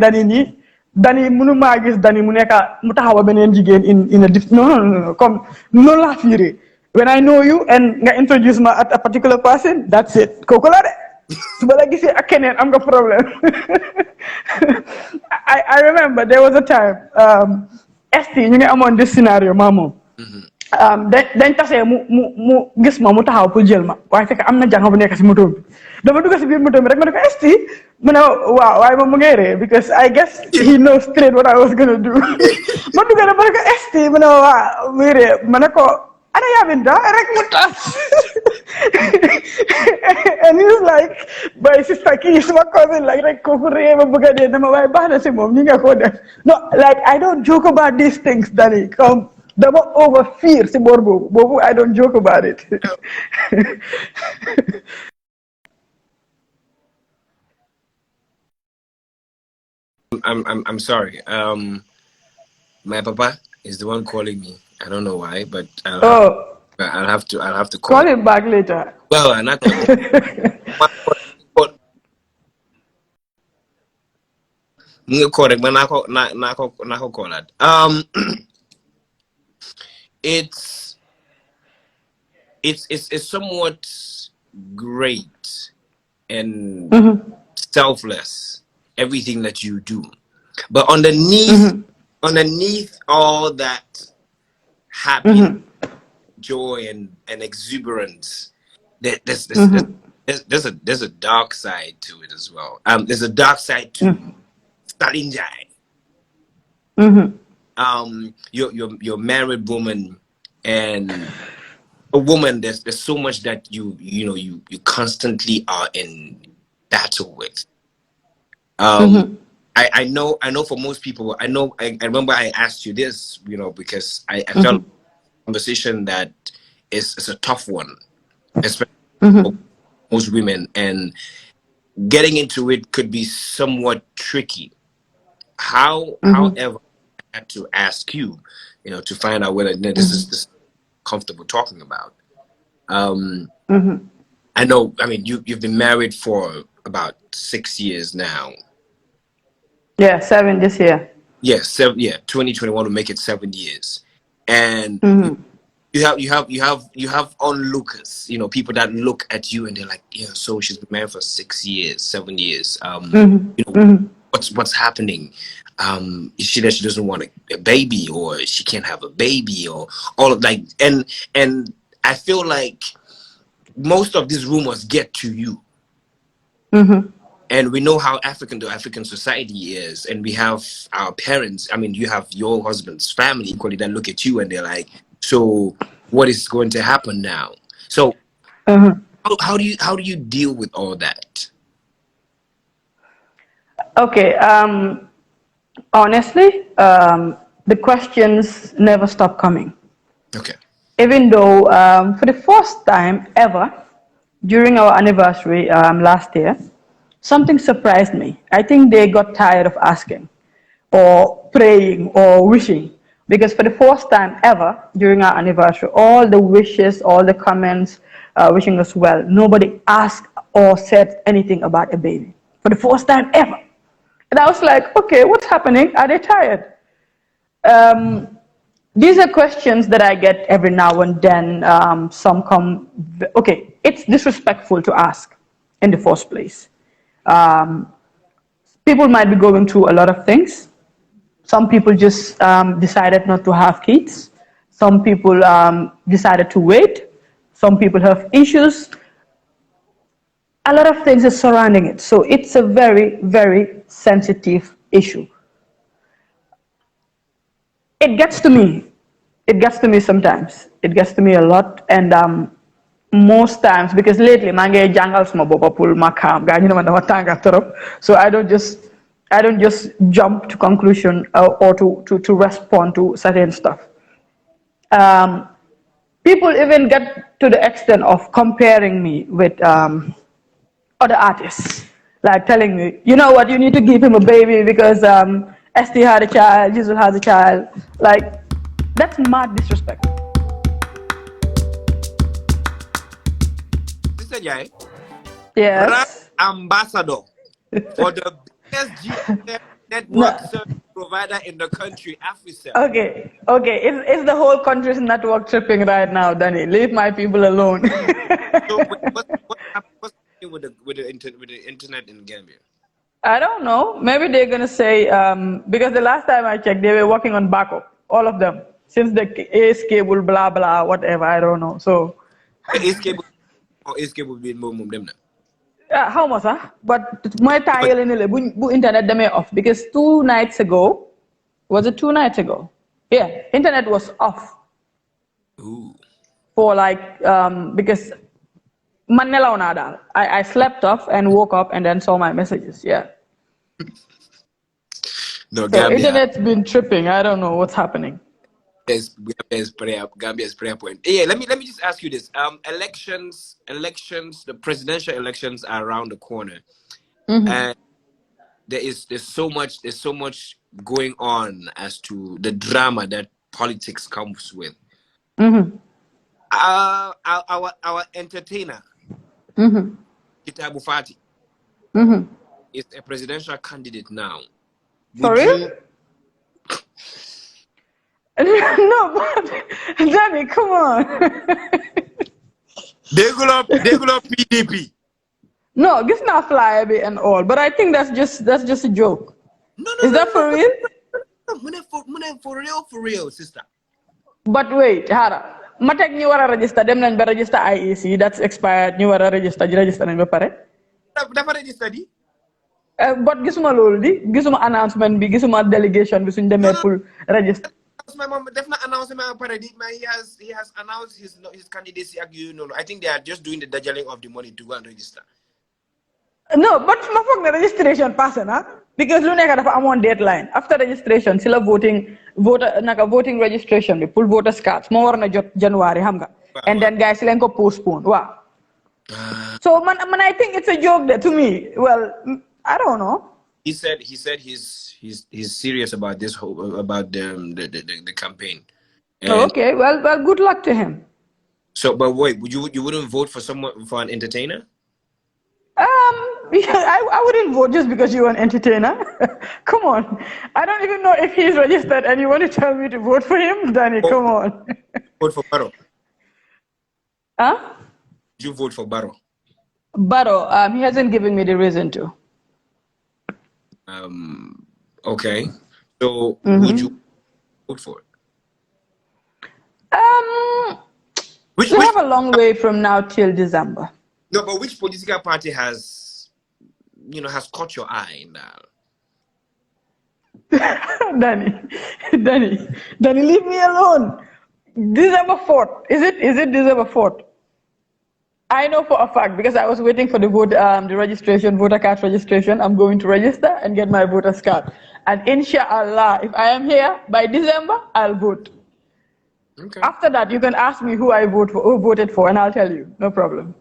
Danny munu ma gis Danny mu neka mu taxawa benen jigen in a no comme non la fear. When I know you and nga introduce ma at a particular person, that's it. Koko la de. But like you say, I'm got problem. I remember there was a time, ST, you know, I'm on this scenario, mamo. Then tase mu gis ma mu taxaw pour jël ma waaye fekk am na jàng bu nekk si moto bi dama dugg si biir moto bi rek ma ne ko ST mu ne waaw waaye moom mu ngay ree because I guess he knows straight what I was gonna do ma dugg na ma ne ko ST mu ne waaw muy ree ma ne ko ana yaaminda rek mu tas and he's like by sister kii suma cousin like rek kooku ree ma bëgg a dee dama waaye baax na si moom ñi nga ko def no like I don't joke about these things Danny come dama over fear si boor boobu I don't joke about it. I'm sorry. My papa is the one calling me. I don't know why, but I'll have to call him back later. Well, I'm not gonna correct, but not call that. It's somewhat great and selfless, everything that you do, but underneath all that happiness, joy and exuberance, there's a dark side to it as well. There's a dark side to Njie. You're a married woman, and a woman, there's so much that you constantly are in battle with. I know for most people, I remember I asked you this, because I felt conversation that is a tough one, especially for most women, and getting into it could be somewhat tricky. However, I had to ask you, to find out whether this is comfortable talking about. I know. I mean, you've been married for about 6 years now. Yeah, 7 this year. Yeah, 2021 will make it 7 years, and you have onlookers. People that look at you and they're like, yeah, so she's been married for 6 years, 7 years. What's happening? Is she that she doesn't want a baby, or she can't have a baby, or all of like, and I feel like most of these rumors get to you. And we know how the African society is, and we have our parents. I mean, you have your husband's family equally that look at you and they're like, so what is going to happen now? So how do you deal with all that? Okay, honestly, the questions never stop coming. Okay. Even though for the first time ever during our anniversary last year, something surprised me. I think they got tired of asking or praying or wishing, because for the first time ever during our anniversary, all the wishes, all the comments wishing us well, nobody asked or said anything about a baby for the first time ever. And I was like, okay, what's happening? Are they tired? These are questions that I get every now and then. Some come, okay, it's disrespectful to ask in the first place. Um, People might be going through a lot of things. Some people just decided not to have kids. Some people decided to wait. Some people have issues. A lot of things are surrounding it. So it's a very, very sensitive issue. It gets to me. It gets to me sometimes. It gets to me a lot. And most times, because lately, mange jangal suma bopa pul makam, gani naman dama tanga torop. So I don't just jump to conclusion or to respond to certain stuff. Um, People even get to the extent of comparing me with other artists, like telling me, you know what, you need to give him a baby because ST had a child, Jesus has a child. Like, that's mad disrespect. Sister Njie, brand Yes. ambassador for the biggest GSM network No. service provider in the country, Africell. Okay, okay. It's the whole country's network tripping right now, Danny. Leave my people alone. So what's happening with the internet in Gambia? I don't know. Maybe they're gonna say because the last time I checked, they were working on backup, all of them, since the AS cable, blah blah, whatever. I don't know. So, Is cable or is cable being more them now? how much? Huh? But my tile in the internet them off because 2 nights ago, was it 2 nights ago? Yeah, internet was off Ooh. for like because Manila Nadal. I slept off and woke up and then saw my messages. Yeah. No, So Gambia internet's been tripping. I don't know what's happening. Gambia's prayer point. Yeah, let me just ask you this. Elections, the presidential elections are around the corner. And there's so much going on as to the drama that politics comes with. Our entertainer, Kitabu Fati, is a presidential candidate now. For real? No, but Danny, come on. They go up PDP. No, this not fly a bit and all, but I think that's just a joke. No, Is that for real? For real, sister. But wait, Hara. Matek ñu wara register dem nañ ba register IEC that's expired ñu wara register nañ ba pare. Dafa register di? But gisuma loolu di gisuma announcement bi gisuma delegation bi suñ demee pour register. My mom definitely announced he has announced his candidacy. I think they are just doing the dodging of the money to go and register. No, but ma foog ne registration passé na because lu nekk dafa amoon deadline after registration si la voting registration bi pour voters cards moo war na jot January xam nga and then guys si leen ko postpone waaw. So man I think it's a joke there to me. Well, I don't know. He said he's serious about this whole about the campaign. Oh, okay, well, good luck to him. So, but wait, you wouldn't vote for an entertainer? Yeah, I wouldn't vote just because you're an entertainer. Come on, I don't even know if he's registered, and you want to tell me to vote for him, Danny? Come on. Vote for Barrow. Huh? Did you vote for Barrow? Barrow, he hasn't given me the reason to. Okay. So, would you vote for it? We have a long way from now till December. No, but which political party has caught your eye in that? Danny, leave me alone. December 4th. Is it December 4th? I know for a fact because I was waiting for the voter card registration. I'm going to register and get my voter's card. And inshallah, if I am here by December, I'll vote. Okay. After that, you can ask me who voted for, and I'll tell you. No problem.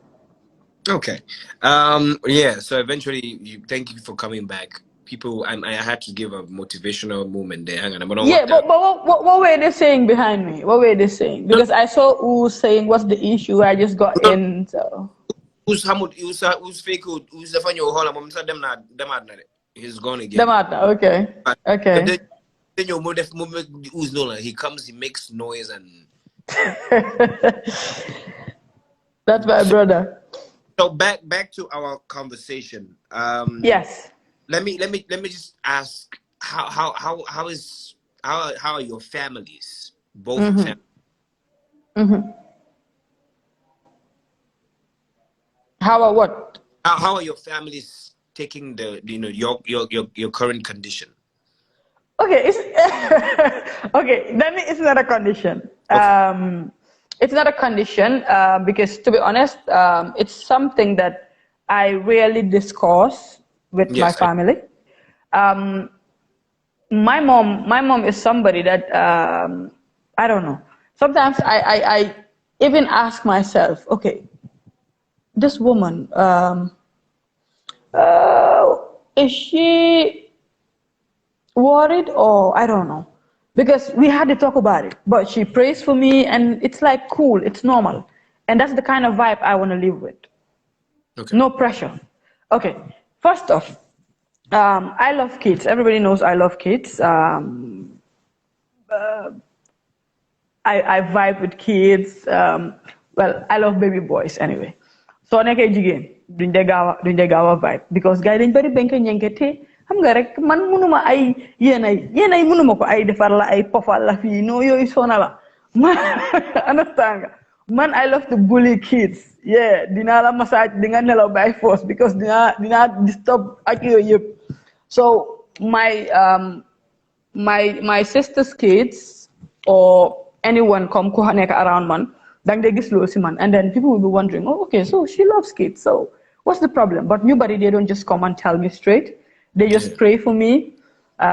Okay. Yeah. So eventually, thank you for coming back. People, I had to give a motivational moment there. Hang on, but what were they saying behind me? What were they saying? Because I saw who saying, "What's the issue?" I just got in. So who's fake? Who's the fan? He's gone again. Okay. Okay. then your mother he comes, he makes noise and That's my brother. so back to our conversation. Yes. Let me just ask how are your families? Both families. How are what? How are your families taking your current condition? Okay, it's okay. Then it's not a condition. Okay. It's not a condition because, to be honest, it's something that I rarely discuss with my Yes. family. My mom is somebody that I don't know. Sometimes I even ask myself, okay, this woman, is she worried or I don't know? Because we had to talk about it, but she prays for me, and it's like cool, it's normal, and that's the kind of vibe I want to live with. Okay. No pressure. Okay, first off, I love kids. Everybody knows I love kids. I vibe with kids. Well, I love baby boys anyway. So nekkee jigéen duñ dee gaaw a vibe because gars yi dañ bari benk ñenkete xam nga rek man mënuma ay yéen ay mënuma ko ay defar la ay pofal la fii no yooyu sona la man understand nga man I love to bully kids. Yeah, dinaa la massage di nga nelaw by force because dinaa disturb ak yooyu yëpp. So my sister's kids or anyone come ku nekk around man dang they gis loolu si man, and then people will be wondering, oh okay, so she loves kids, so what's the problem? But nobody, they don't just come and tell me straight. They just pray for me.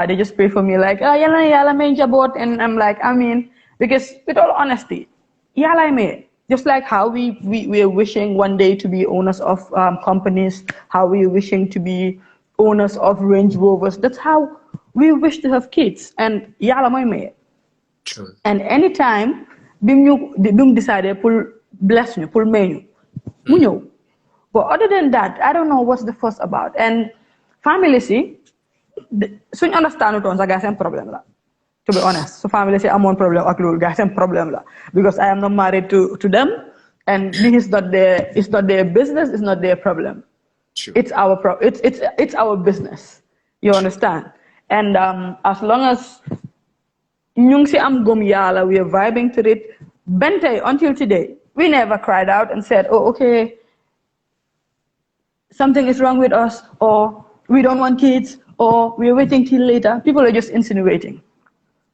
They just pray for me like, yalla may jabot, and I'm like, I mean, because with all honesty, yalla may. Just like how we are wishing one day to be owners of companies, how we are wishing to be owners of Range Rovers. That's how we wish to have kids, and yalla may. True. And anytime bim decided pull bless me, pull menu, mu ñëw. But other than that, I don't know what's the fuss about. And family si suñ understand utoon sa gars seen problème la. To be honest, so family si amoon problème ak loolu gars seen problème la, because I am not married to them, and this is not their business, it's not their problem. True. It's our business. You understand? And as long as ñu ngi si am gom yàlla, we are vibing to it. Bente until today, we never cried out and said, oh okay, something is wrong with us, or we don't want kids, or we're waiting till later. People are just insinuating.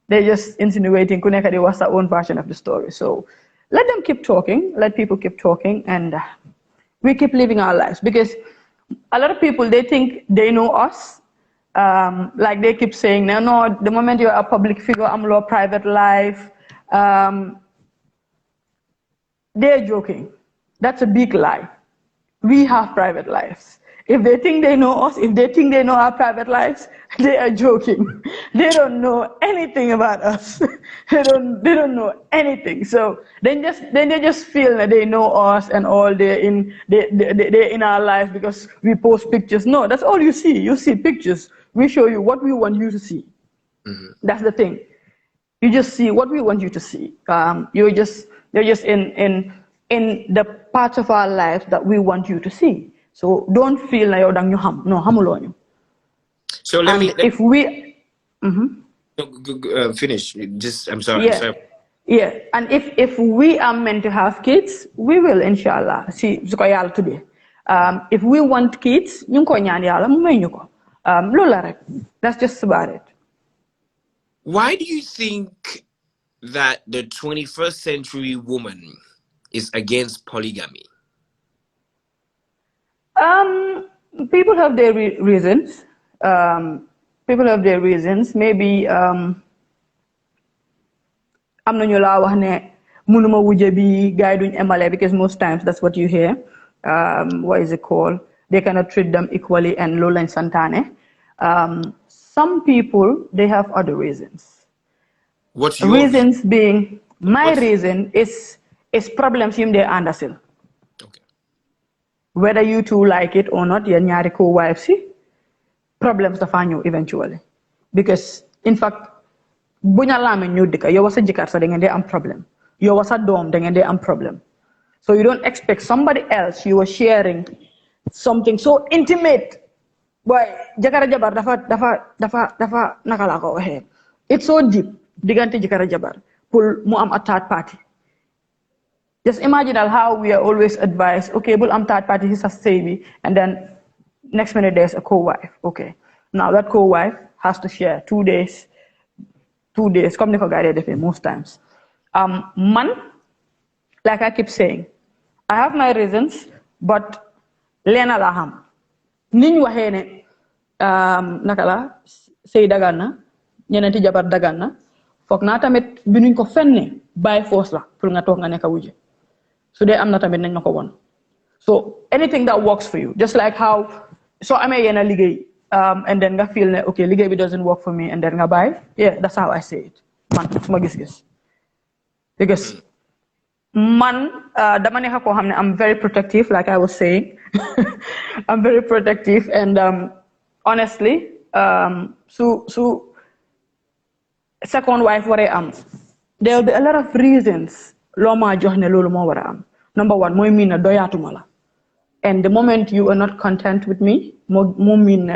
They're just insinuating. Ku nekk di wax sa own version of the story. So let them keep talking, let people keep talking, and we keep living our lives. Because a lot of people, they think they know us. Like they keep saying, no, the moment you're a public figure, I'm low private life. They're joking. That's a big lie. We have private lives. If they think they know us, if they think they know our private lives, they are joking. They don't know anything about us. they don't know anything. So they just feel that they know us and all. They're in our lives because we post pictures. No, that's all you see. You see pictures. We show you what we want you to see. Mm-hmm. That's the thing. You just see what we want you to see. You're just in the parts of our life that we want you to see. So don't feel like you're hamulonyo. So if we finish. Just I'm sorry. Yeah. And if we are meant to have kids, we will, inshallah. See, today. If we want kids, that's just about it. Why do you think that the 21st century woman is against polygamy? People have their reasons. People have their reasons. Maybe am nañu laa wax ne mënuma wujje bi gaay duñ emale, because most times that's what you hear. What is it called? They cannot treat them equally, and loolu lañ santaane. Some people, they have other reasons. What's your reasons being, my reason is problems yum de andasil. Okay. Whether you two like it or not, your ñaari co-wives si, problems dafa ñëw eventually. Because in fact, buña lame ñu dika yow sa jikar sa da ngeen am problem yow sa dom da ngeen am problem. So you don't expect somebody else you were sharing something so intimate. Boy, jakara jabar dafa nakala ko waxe. It's so deep digante jakara jabar pour mu am a third party. Just imagine how we are always advised, okay, but I'm third party, he's a savvy, and then next minute there's a co-wife. Okay. Now that co-wife has to share 2 days, come niko guide most times. Man, like I keep saying, I have my reasons, but lena la ham. Niñ waxé né nakala sey dagana, ñenenti jabar dagana, fokk na tamit binuñ ko fenné by force la pour nga tok nga neka wujje. So they am not a nañ mako won. So anything that works for you, just like how so amé yena liggéey and then nga feel okay liggéey bi doesn't work for me and then nga buy. Yeah, that's how I say it. Man suma gis-gis. Because man dama nekk ko xamné I'm very protective like I was saying. I'm very protective and honestly so second wife waré am there will be a lot of reasons loma jox ne lolu mo wara am. Number 1 moy mina doyatuma la. And the moment you are not content with me, mo mean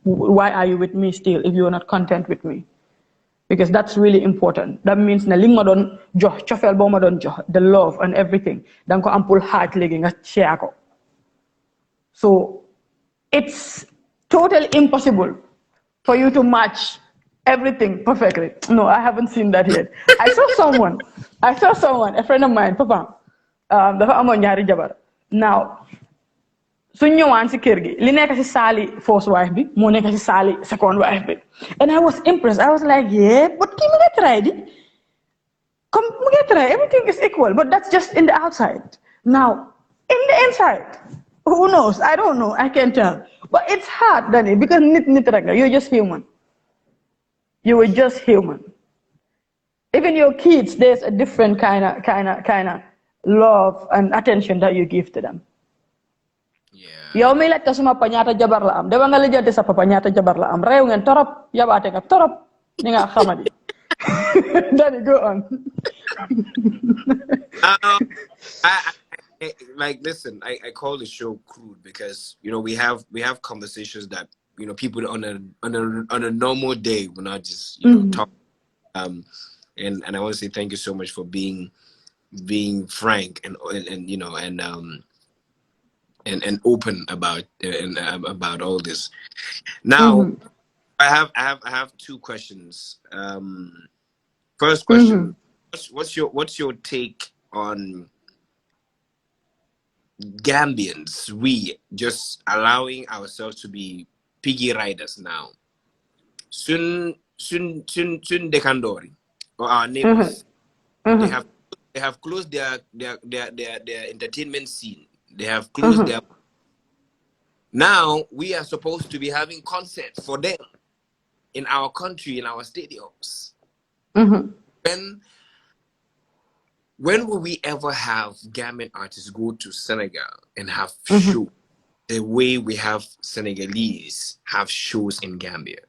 why are you with me still if you are not content with me? Because that's really important. That means na ling ma don jox ciofel bo ma don jox the love and everything dang ko am pour heart legi nga share ko. So it's totally impossible for you to match everything perfectly. No, I haven't seen that yet. I saw someone, a friend of mine, Papa, dafa amon ñaari jabar. Now, suñ ñëwaan si kër gi li nekk si saali first wife bi moo nekk si saali second wife bi. And I was impressed. I was like, yeah, but kii mu ngi try di. Come mu ngi try, everything is equal, but that's just in the outside. Now, in the inside, who knows? I don't know. I can't tell. But it's hard, Danny, because nit rek la. You're just human. You were just human. Even your kids, there's a different kind of love and attention that you give to them. Yeah. Yow mi laaj ta suma papa ñaata jabar la am dama nga lijjanti sa papa ñaata jabar la am rew ngeen torop yabaate nga torop ni nga xamadi. Danny, go on. Like listen, I call the show Crude because we have conversations that people on a normal day will not just talk. And I want to say thank you so much for being frank and open about about all this. Now, I have 2 questions. First question: what's your take on Gambians? We just allowing ourselves to be piggy riders now. Soon Dekandori or our neighbors, they have closed their entertainment scene. They have closed their. Now we are supposed to be having concerts for them in our country, in our stadiums. When will we ever have Gambian artists go to Senegal and have shows the way we have Senegalese have shows in Gambia?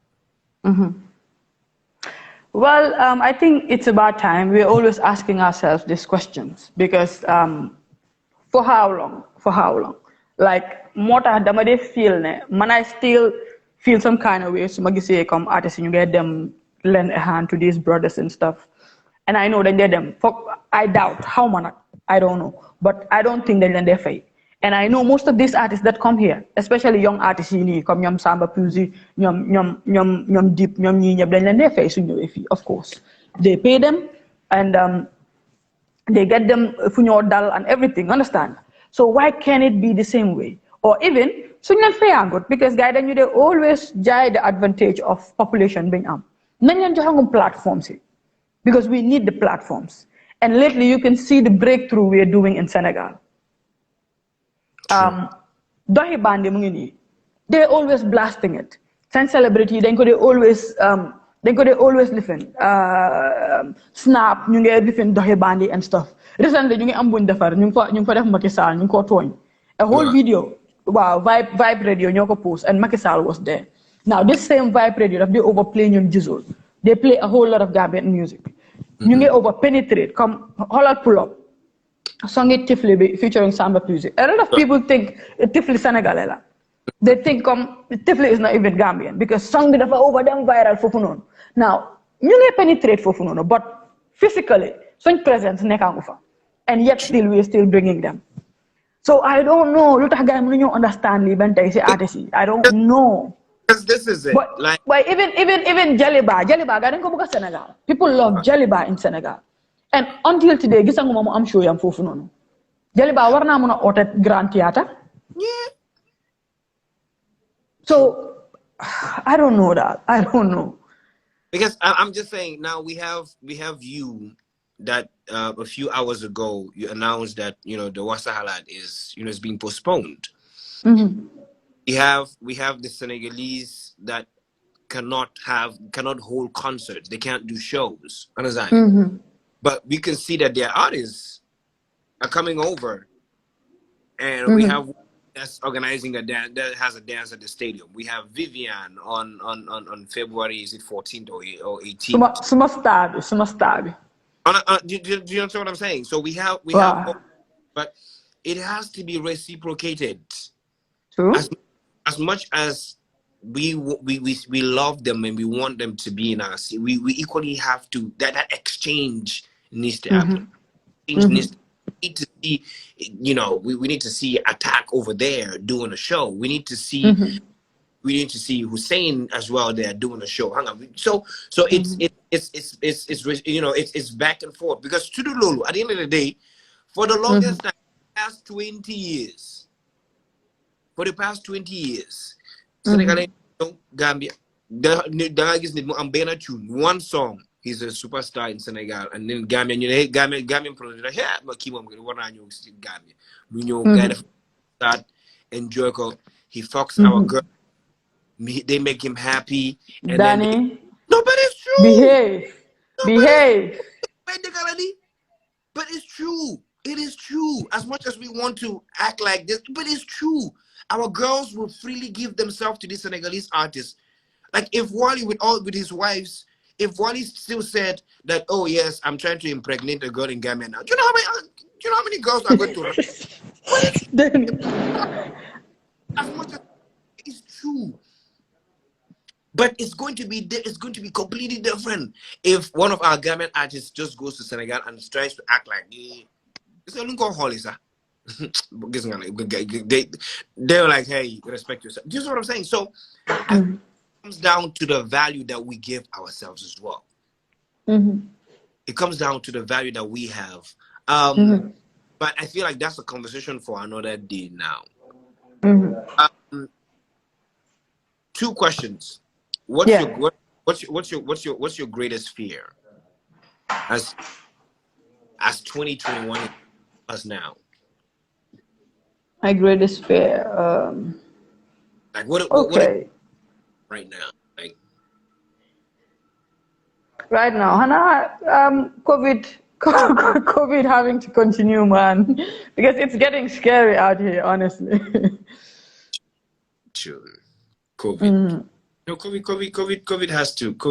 Well, I think it's about time. We're always asking ourselves these questions because for how long? For how long? Like, more dama de feel ne, man, I still feel some kind of way. So magisi come artists and you get them lend a hand to these brothers and stuff. And I know that they're them. I doubt how many. I don't know, but I don't think they're their fate. And I know most of these artists that come here, especially young artists, come Nyam Samba Puzi, Nyam Deep, Nyam Njie, they're their face. Of course, they pay them and they get them funyo dal and everything. Understand? So why can't it be the same way? Or even sunyan fair good because guys, they always jai the advantage of population being Nanyan johangum platforms because we need the platforms. And lately, you can see the breakthrough we are doing in Senegal. Dohi bandi mungini, they're always blasting it. Sen celebrity, then could they always listen. Snap, ñu ngi listen dohi bandi and stuff. Recently, ñu ngi am buñ defar, ñu fa def Macky Sall, ñu ko tooñ. A whole video, wow, Vibe Radio ñoo ko post, and Macky Sall was there. Now, this same Vibe Radio, they overplay ñun Jizzle. they play a whole lot of Gambian music. ñu ngi over penetrate comme xoolal pull up song it Tifli bi featuring Samba music. A lot of people think Tifli Senegalese la. They think Tifli is not even Gambian because song bi dafa over them viral foofu noonu. Now ñu ngi penetrate foofu noonu but physically suñ presence nekkangu fa and yet still we are still bringing them. So I don't know lu tax gars yi mënuñoo understand lii ban tey si artiste yi I don't know. Because this is it. But even Jaliba gars dañ ko bëgg a Sénégal. People love Jaliba in Senegal. And until today gisanguma mu am show yam foofu noonu. Jaliba war naa mën a oote Grand Theatre. Yeah. So I don't know that. I don't know. Because I'm just saying now we have you that a few hours ago you announced that the Wasahalat is is being postponed. We have the Senegalese that cannot hold concerts. They can't do shows. Understand? But we can see that their artists are coming over, and we have that's organizing a dance that has a dance at the stadium. We have Vivian on February, is it 14th or 18th? Sumastabi. Do you understand what I'm saying? So we have, but it has to be reciprocated. True. As much as we love them and we want them to be in us, we equally have to that exchange needs to happen. We need to see, we need to see Attack over there doing a show. We need to see Hussein as well there doing a show. Hang on. So it's back and forth because Tudululu at the end of the day, for the longest time, past 20 years, Senegal, Gambia, one song. He's a superstar in Senegal, and then Gambian producer, yeah, but keep on going. Gambia, we know kind of start enjoy. He fucks our girl. They make him happy. And Danny, no, but it's true. Behave. But it's true. It is true. As much as we want to act like this, but it's true. Our girls will freely give themselves to these Senegalese artists. Like if Wally with his wives. If Wally still said that, oh yes, I'm trying to impregnate a girl in Gambia now, do you know how many girls are going to run? As much as it's true, but it's going to be completely different if one of our Gambian artists just goes to Senegal and tries to act like they're like, hey, respect yourself. Do you know what I'm saying? So. Comes down to the value that we give ourselves as well. It comes down to the value that we have. But I feel like that's a conversation for another day now. 2 questions. What's your greatest fear as 2021 us now? My greatest fear. Like what right now, like right now, Hannah, COVID having to continue, man, because it's getting scary out here, honestly. True. COVID. No, COVID has to go.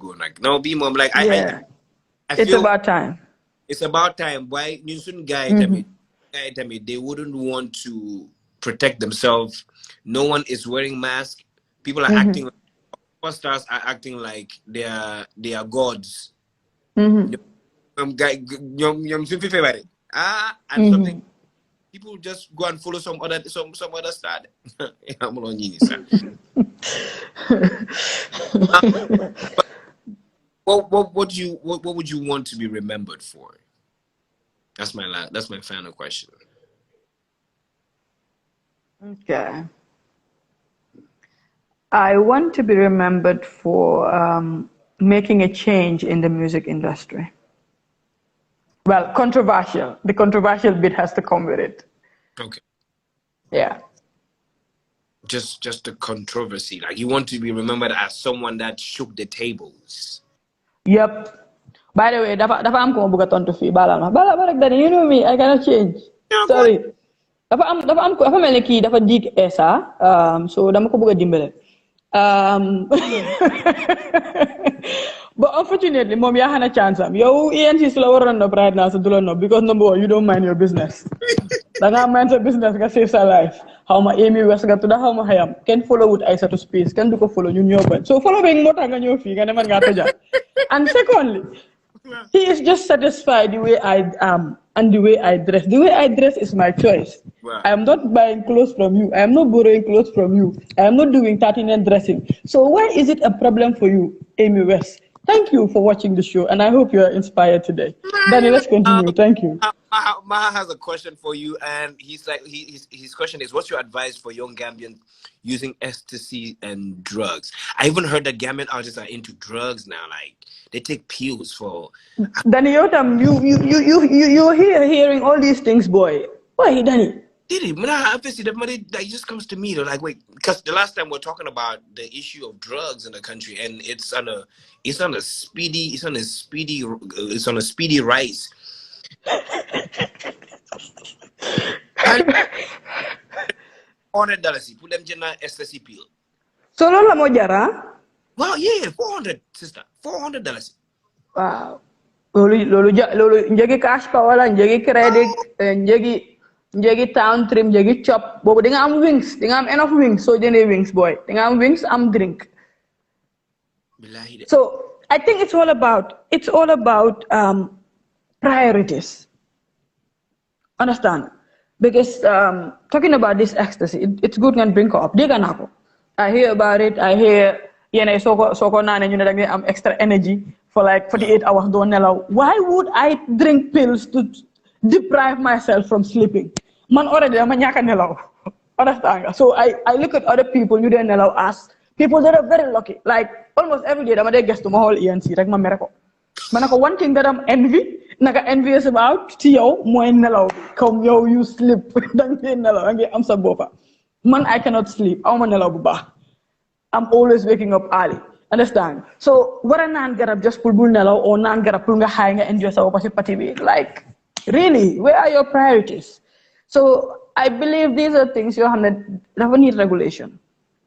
Like now, be mom. Like I it's feel about time. It's about time. Why you shouldn't they wouldn't want to protect themselves. No one is wearing masks. People are acting like stars are acting like they are gods. And something people just go and follow some other star. What would you want to be remembered for? That's my final question. Okay. I want to be remembered for making a change in the music industry. Well, controversial. The controversial bit has to come with it. Okay. Yeah. Just the controversy. Like you want to be remembered as someone that shook the tables. Yep. By the way, dafa am ko buga tontu fi bala rek dani, you know me, I cannot change. Yeah, sorry. Dafa melni ki dafa dig esa, so dama ko buga dimbale. Um, but unfortunately, mom, you have a chance. You ENC slower run up right now, so do not know because number one, you don't mind your business. Like I mind your business, can save your life. How my Amy was got to the how my hayam can follow with Isa to space, can do ko follow you know but so following more than your fee, can never get to. And secondly, he is just satisfied the way I am and the way I dress. The way I dress is my choice. Wow. I am not buying clothes from you. I am not borrowing clothes from you. I am not doing 13 dressing. So why is it a problem for you, Amy West? Thank you for watching the show, and I hope you are inspired today. Danny, let's continue. Thank you. Maha has a question for you, and he's like, his question is, what's your advice for young Gambians using ecstasy and drugs? I even heard that Gambian artists are into drugs now. Like they take pills for. Danny, you're here hearing all these things, boy. Why, Danny? Did he? Obviously, that money that just comes to me. Like, wait, because the last time we're talking about the issue of drugs in the country, and it's on a speedy rise. $400. Put them in ecstasy pill. So lola mo jara? Wow, yeah, 400, sister, $400. Wow. Lolu njagi cash pa wala njagi credit, njagi town trim, njagi chop. Bobo di nga am wings, di nga am enough wings. So jene wings, boy. Di nga am wings, am drink. So I think it's all about priorities. Understand? Because talking about this ecstasy, it's good and bring up. I hear about it. I hear I'm extra energy for like 48 hours. Don't know why would I drink pills to deprive myself from sleeping? Man already I'm understand? So I look at other people you don't allow us. People that are very lucky. Like almost every day, I'm guest to my whole ENC, like my miracle. Manako one thing that I'm envious about, Tio, mo nelaw. Come yo, you sleep. I'm sabofa. Man, I cannot sleep. I'm nelaw buba. I'm always waking up early. Understand? So what a nan get up just pull nelaw or nan get up pull high and enjoy sa party. Like, really, where are your priorities? So I believe these are things you have need regulation.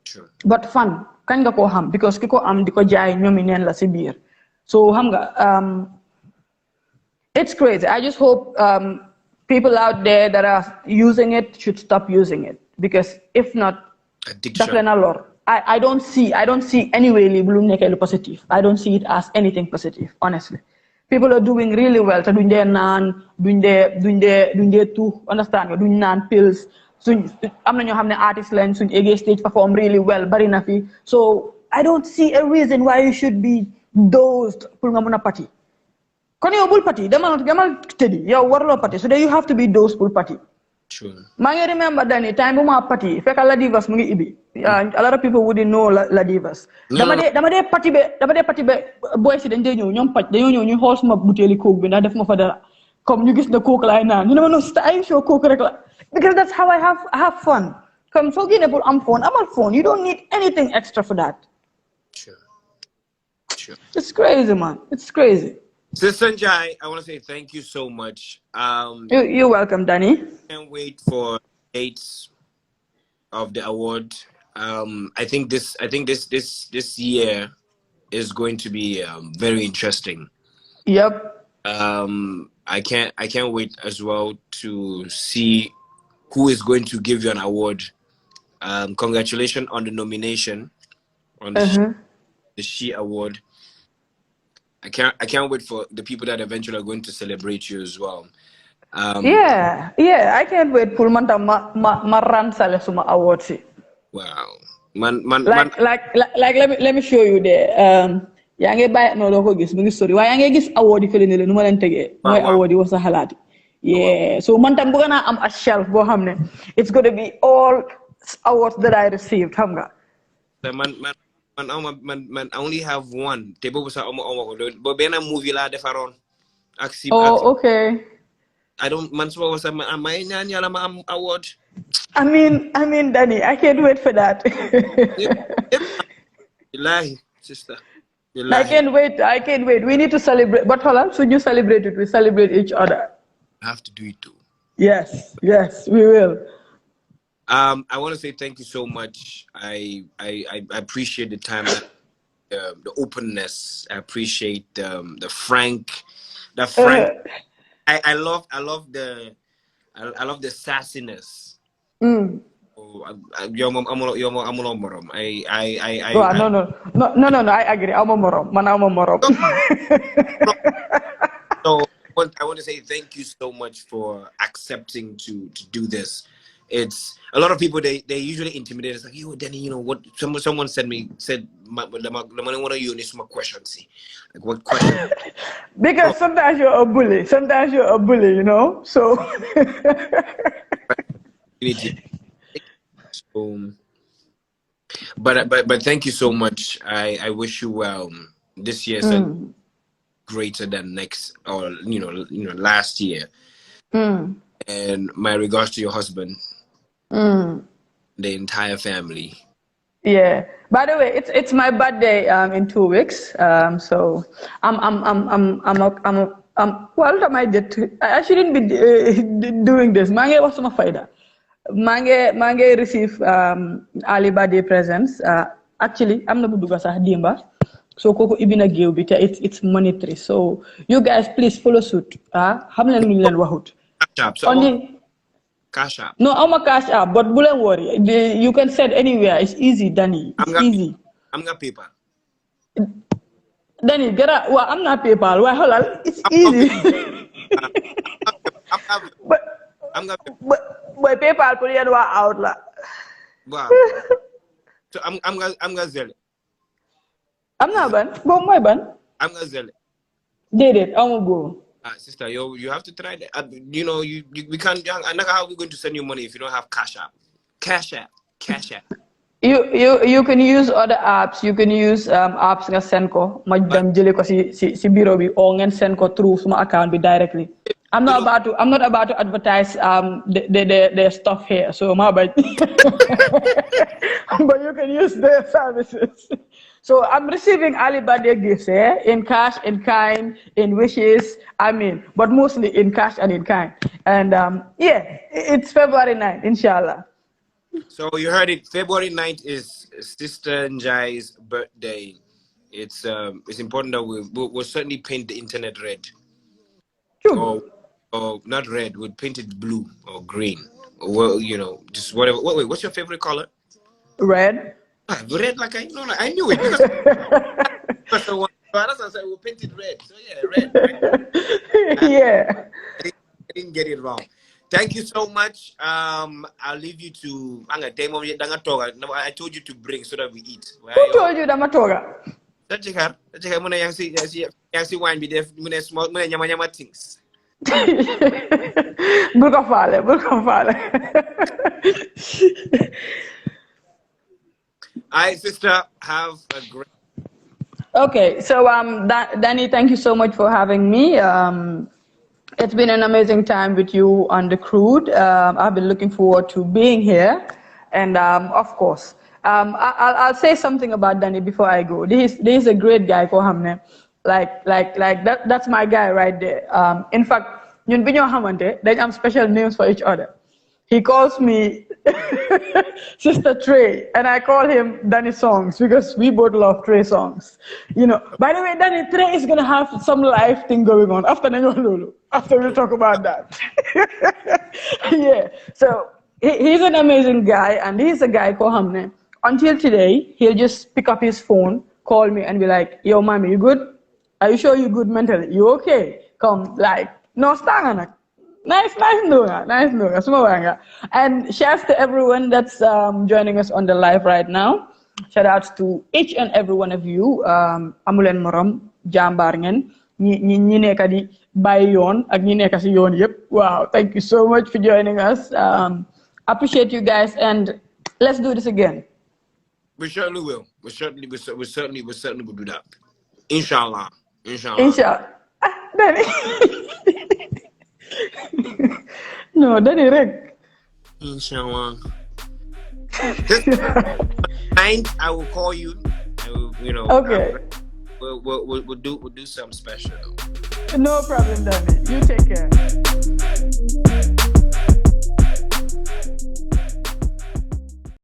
Sure. But fun, kan nga ko ham because kiko am di ko jay ñomi neen la ci biir. So it's crazy. I just hope people out there that are using it should stop using it because if not, addiction. I don't see any way positive. I don't see it as anything positive, honestly. People are doing really well. So doing their nan, doing their too, understand? You're doing nan pills. So I'm not having artist line so stage perform really well, so I don't see a reason why you should be dosed for a party. Can you bull party? Demal steady. Yeah, warlo party. So then you have to be dosed for party. True. I remember Danny time my party. Feka la divas mungi ibi. A lot of people wouldn't know la divas. Damade party be boys den ñew ñom patch dañu ñew ñu xool sama bouteille coke bi ndax def ma fa dara. Comme ñu gis na coke lay naan. Ñu ne ma no style show coke rek la. Because that's how I have fun. Come so I'm on phone. You don't need anything extra for that. Sure. It's crazy, man. It's crazy. Sista Njie, I want to say thank you so much. You're welcome, Danny. Can't wait for dates of the award. I think this year is going to be very interesting. Yep. I can't wait as well to see who is going to give you an award. Congratulations on the nomination on the She Award. I can't wait for the people that eventually are going to celebrate you as well. Yeah, I can't wait for maran sale suma award si. Wow. Let me show you there. Yaa ngi bàyyi no doo ko gis mu ngi sori waaye yaa ngi gis award yi fële ne leen nu ma leen tegee mooy award yi wax sa xalaat yeah so man tam bëgg naa am a shelf boo xam ne it's going to be all awards that I received xam nga man I only have one te boobu sax oma ko bo benn movie laa defaroon ak si okay I don't man suba wasa may ñaan yàlla ma am award I mean Danny I can't wait for that Wallahi sister I can't wait. We need to celebrate. But hold on, should you celebrate it? We celebrate each other. I have to do it too. Yes, we will. I want to say thank you so much. I appreciate the time, the openness. I appreciate the frank. I love I love the sassiness. Mm. Oh, I'm morom. No. I agree. I'm a morom. Man, I'm a morom. So I want to say thank you so much for accepting to do this. It's a lot of people they usually intimidate us like, yo, Danny, you know what? Someone said want to use my question. See, like what question? Because sometimes you're a bully. Sometimes you're a bully, you know. So. But thank you so much. I wish you well. This year and greater than next, or last year. And my regards to your husband, the entire family. Yeah. By the way, it's my birthday in 2 weeks. So well, I shouldn't be doing this. Mange was my faida. Mange receive early birthday presents. Actually, I'm not buduga sa dimba. So koko ibina gew bi it's monetary. So you guys please follow suit. Xam len luñ len waxut. Cash app. No, I'm a cash app, but don't worry. You can send anywhere. It's easy, Danny. It's easy. I'm not PayPal. Danny, I'm not PayPal. Why, hold on. It's easy. But PayPal put it out la. Wow. So I'm gonna sell it. I'm not ban. Go my ban. I'm gonna sell it. Did it? I'm gonna go. Sister, you have to try that. We can't. I'm not how we're going to send you money if you don't have Cash App. Cash App. You can use other apps. You can use apps nga send ko. Ma dem jëlé ko si bureau bi or ngeen send ko through my account bi directly. I'm not about to advertise their stuff here. So my bad. But you can use their services. So I'm receiving early birthday gifts in cash, in kind, in wishes. I mean, but mostly in cash and in kind. And it's February 9th, inshallah. So you heard it. February 9th is Sister Njie's birthday. It's important that we'll certainly paint the internet red. True. Or not red. We'll paint it blue or green. Or well, just whatever. Wait, what's your favorite color? Red. Red, like I knew it because that's the one. That's why I said we'll paint it red. So yeah, red. Yeah. I didn't get it wrong. Thank you so much. I'll leave you to. I told you to bring so that we eat. Who told you that matoga? That's muna yang si wine be there. Muna small. Muna nyama things. Bulka fale. Hi, sister. Have a great. Okay, so Danny, thank you so much for having me. It's been an amazing time with you on the Crude. I've been looking forward to being here, and of course, I'll say something about Danny before I go. This is a great guy for him. Like that's my guy right there. In fact, ñun bi ñoo xamante dañ am special names for each other. He calls me Sister Trey, and I call him Danny Songs because we both love Trey songs. By the way, Danny, Trey is going to have some live thing going on after we'll talk about that. Yeah, so he's an amazing guy, and he's a guy called Hamne. Until today, he'll just pick up his phone, call me, and be like, yo, mommy, you good? Are you sure you good mentally? You okay? Come, no, stang. Nice Nuga. And shouts to everyone that's joining us on the live right now. Shout outs to each and every one of you. Amulen morom, jambar ngeen, ñi nekk di bàyyi yoon ak ñi nekk ci yoon yépp. Wow, thank you so much for joining us. Appreciate you guys, and let's do this again. We certainly will. We certainly will do that. Inshallah. Danny. No, Danny Rick. Inshallah. I will call you. Okay. We'll do something special. No problem, Danny. You take care.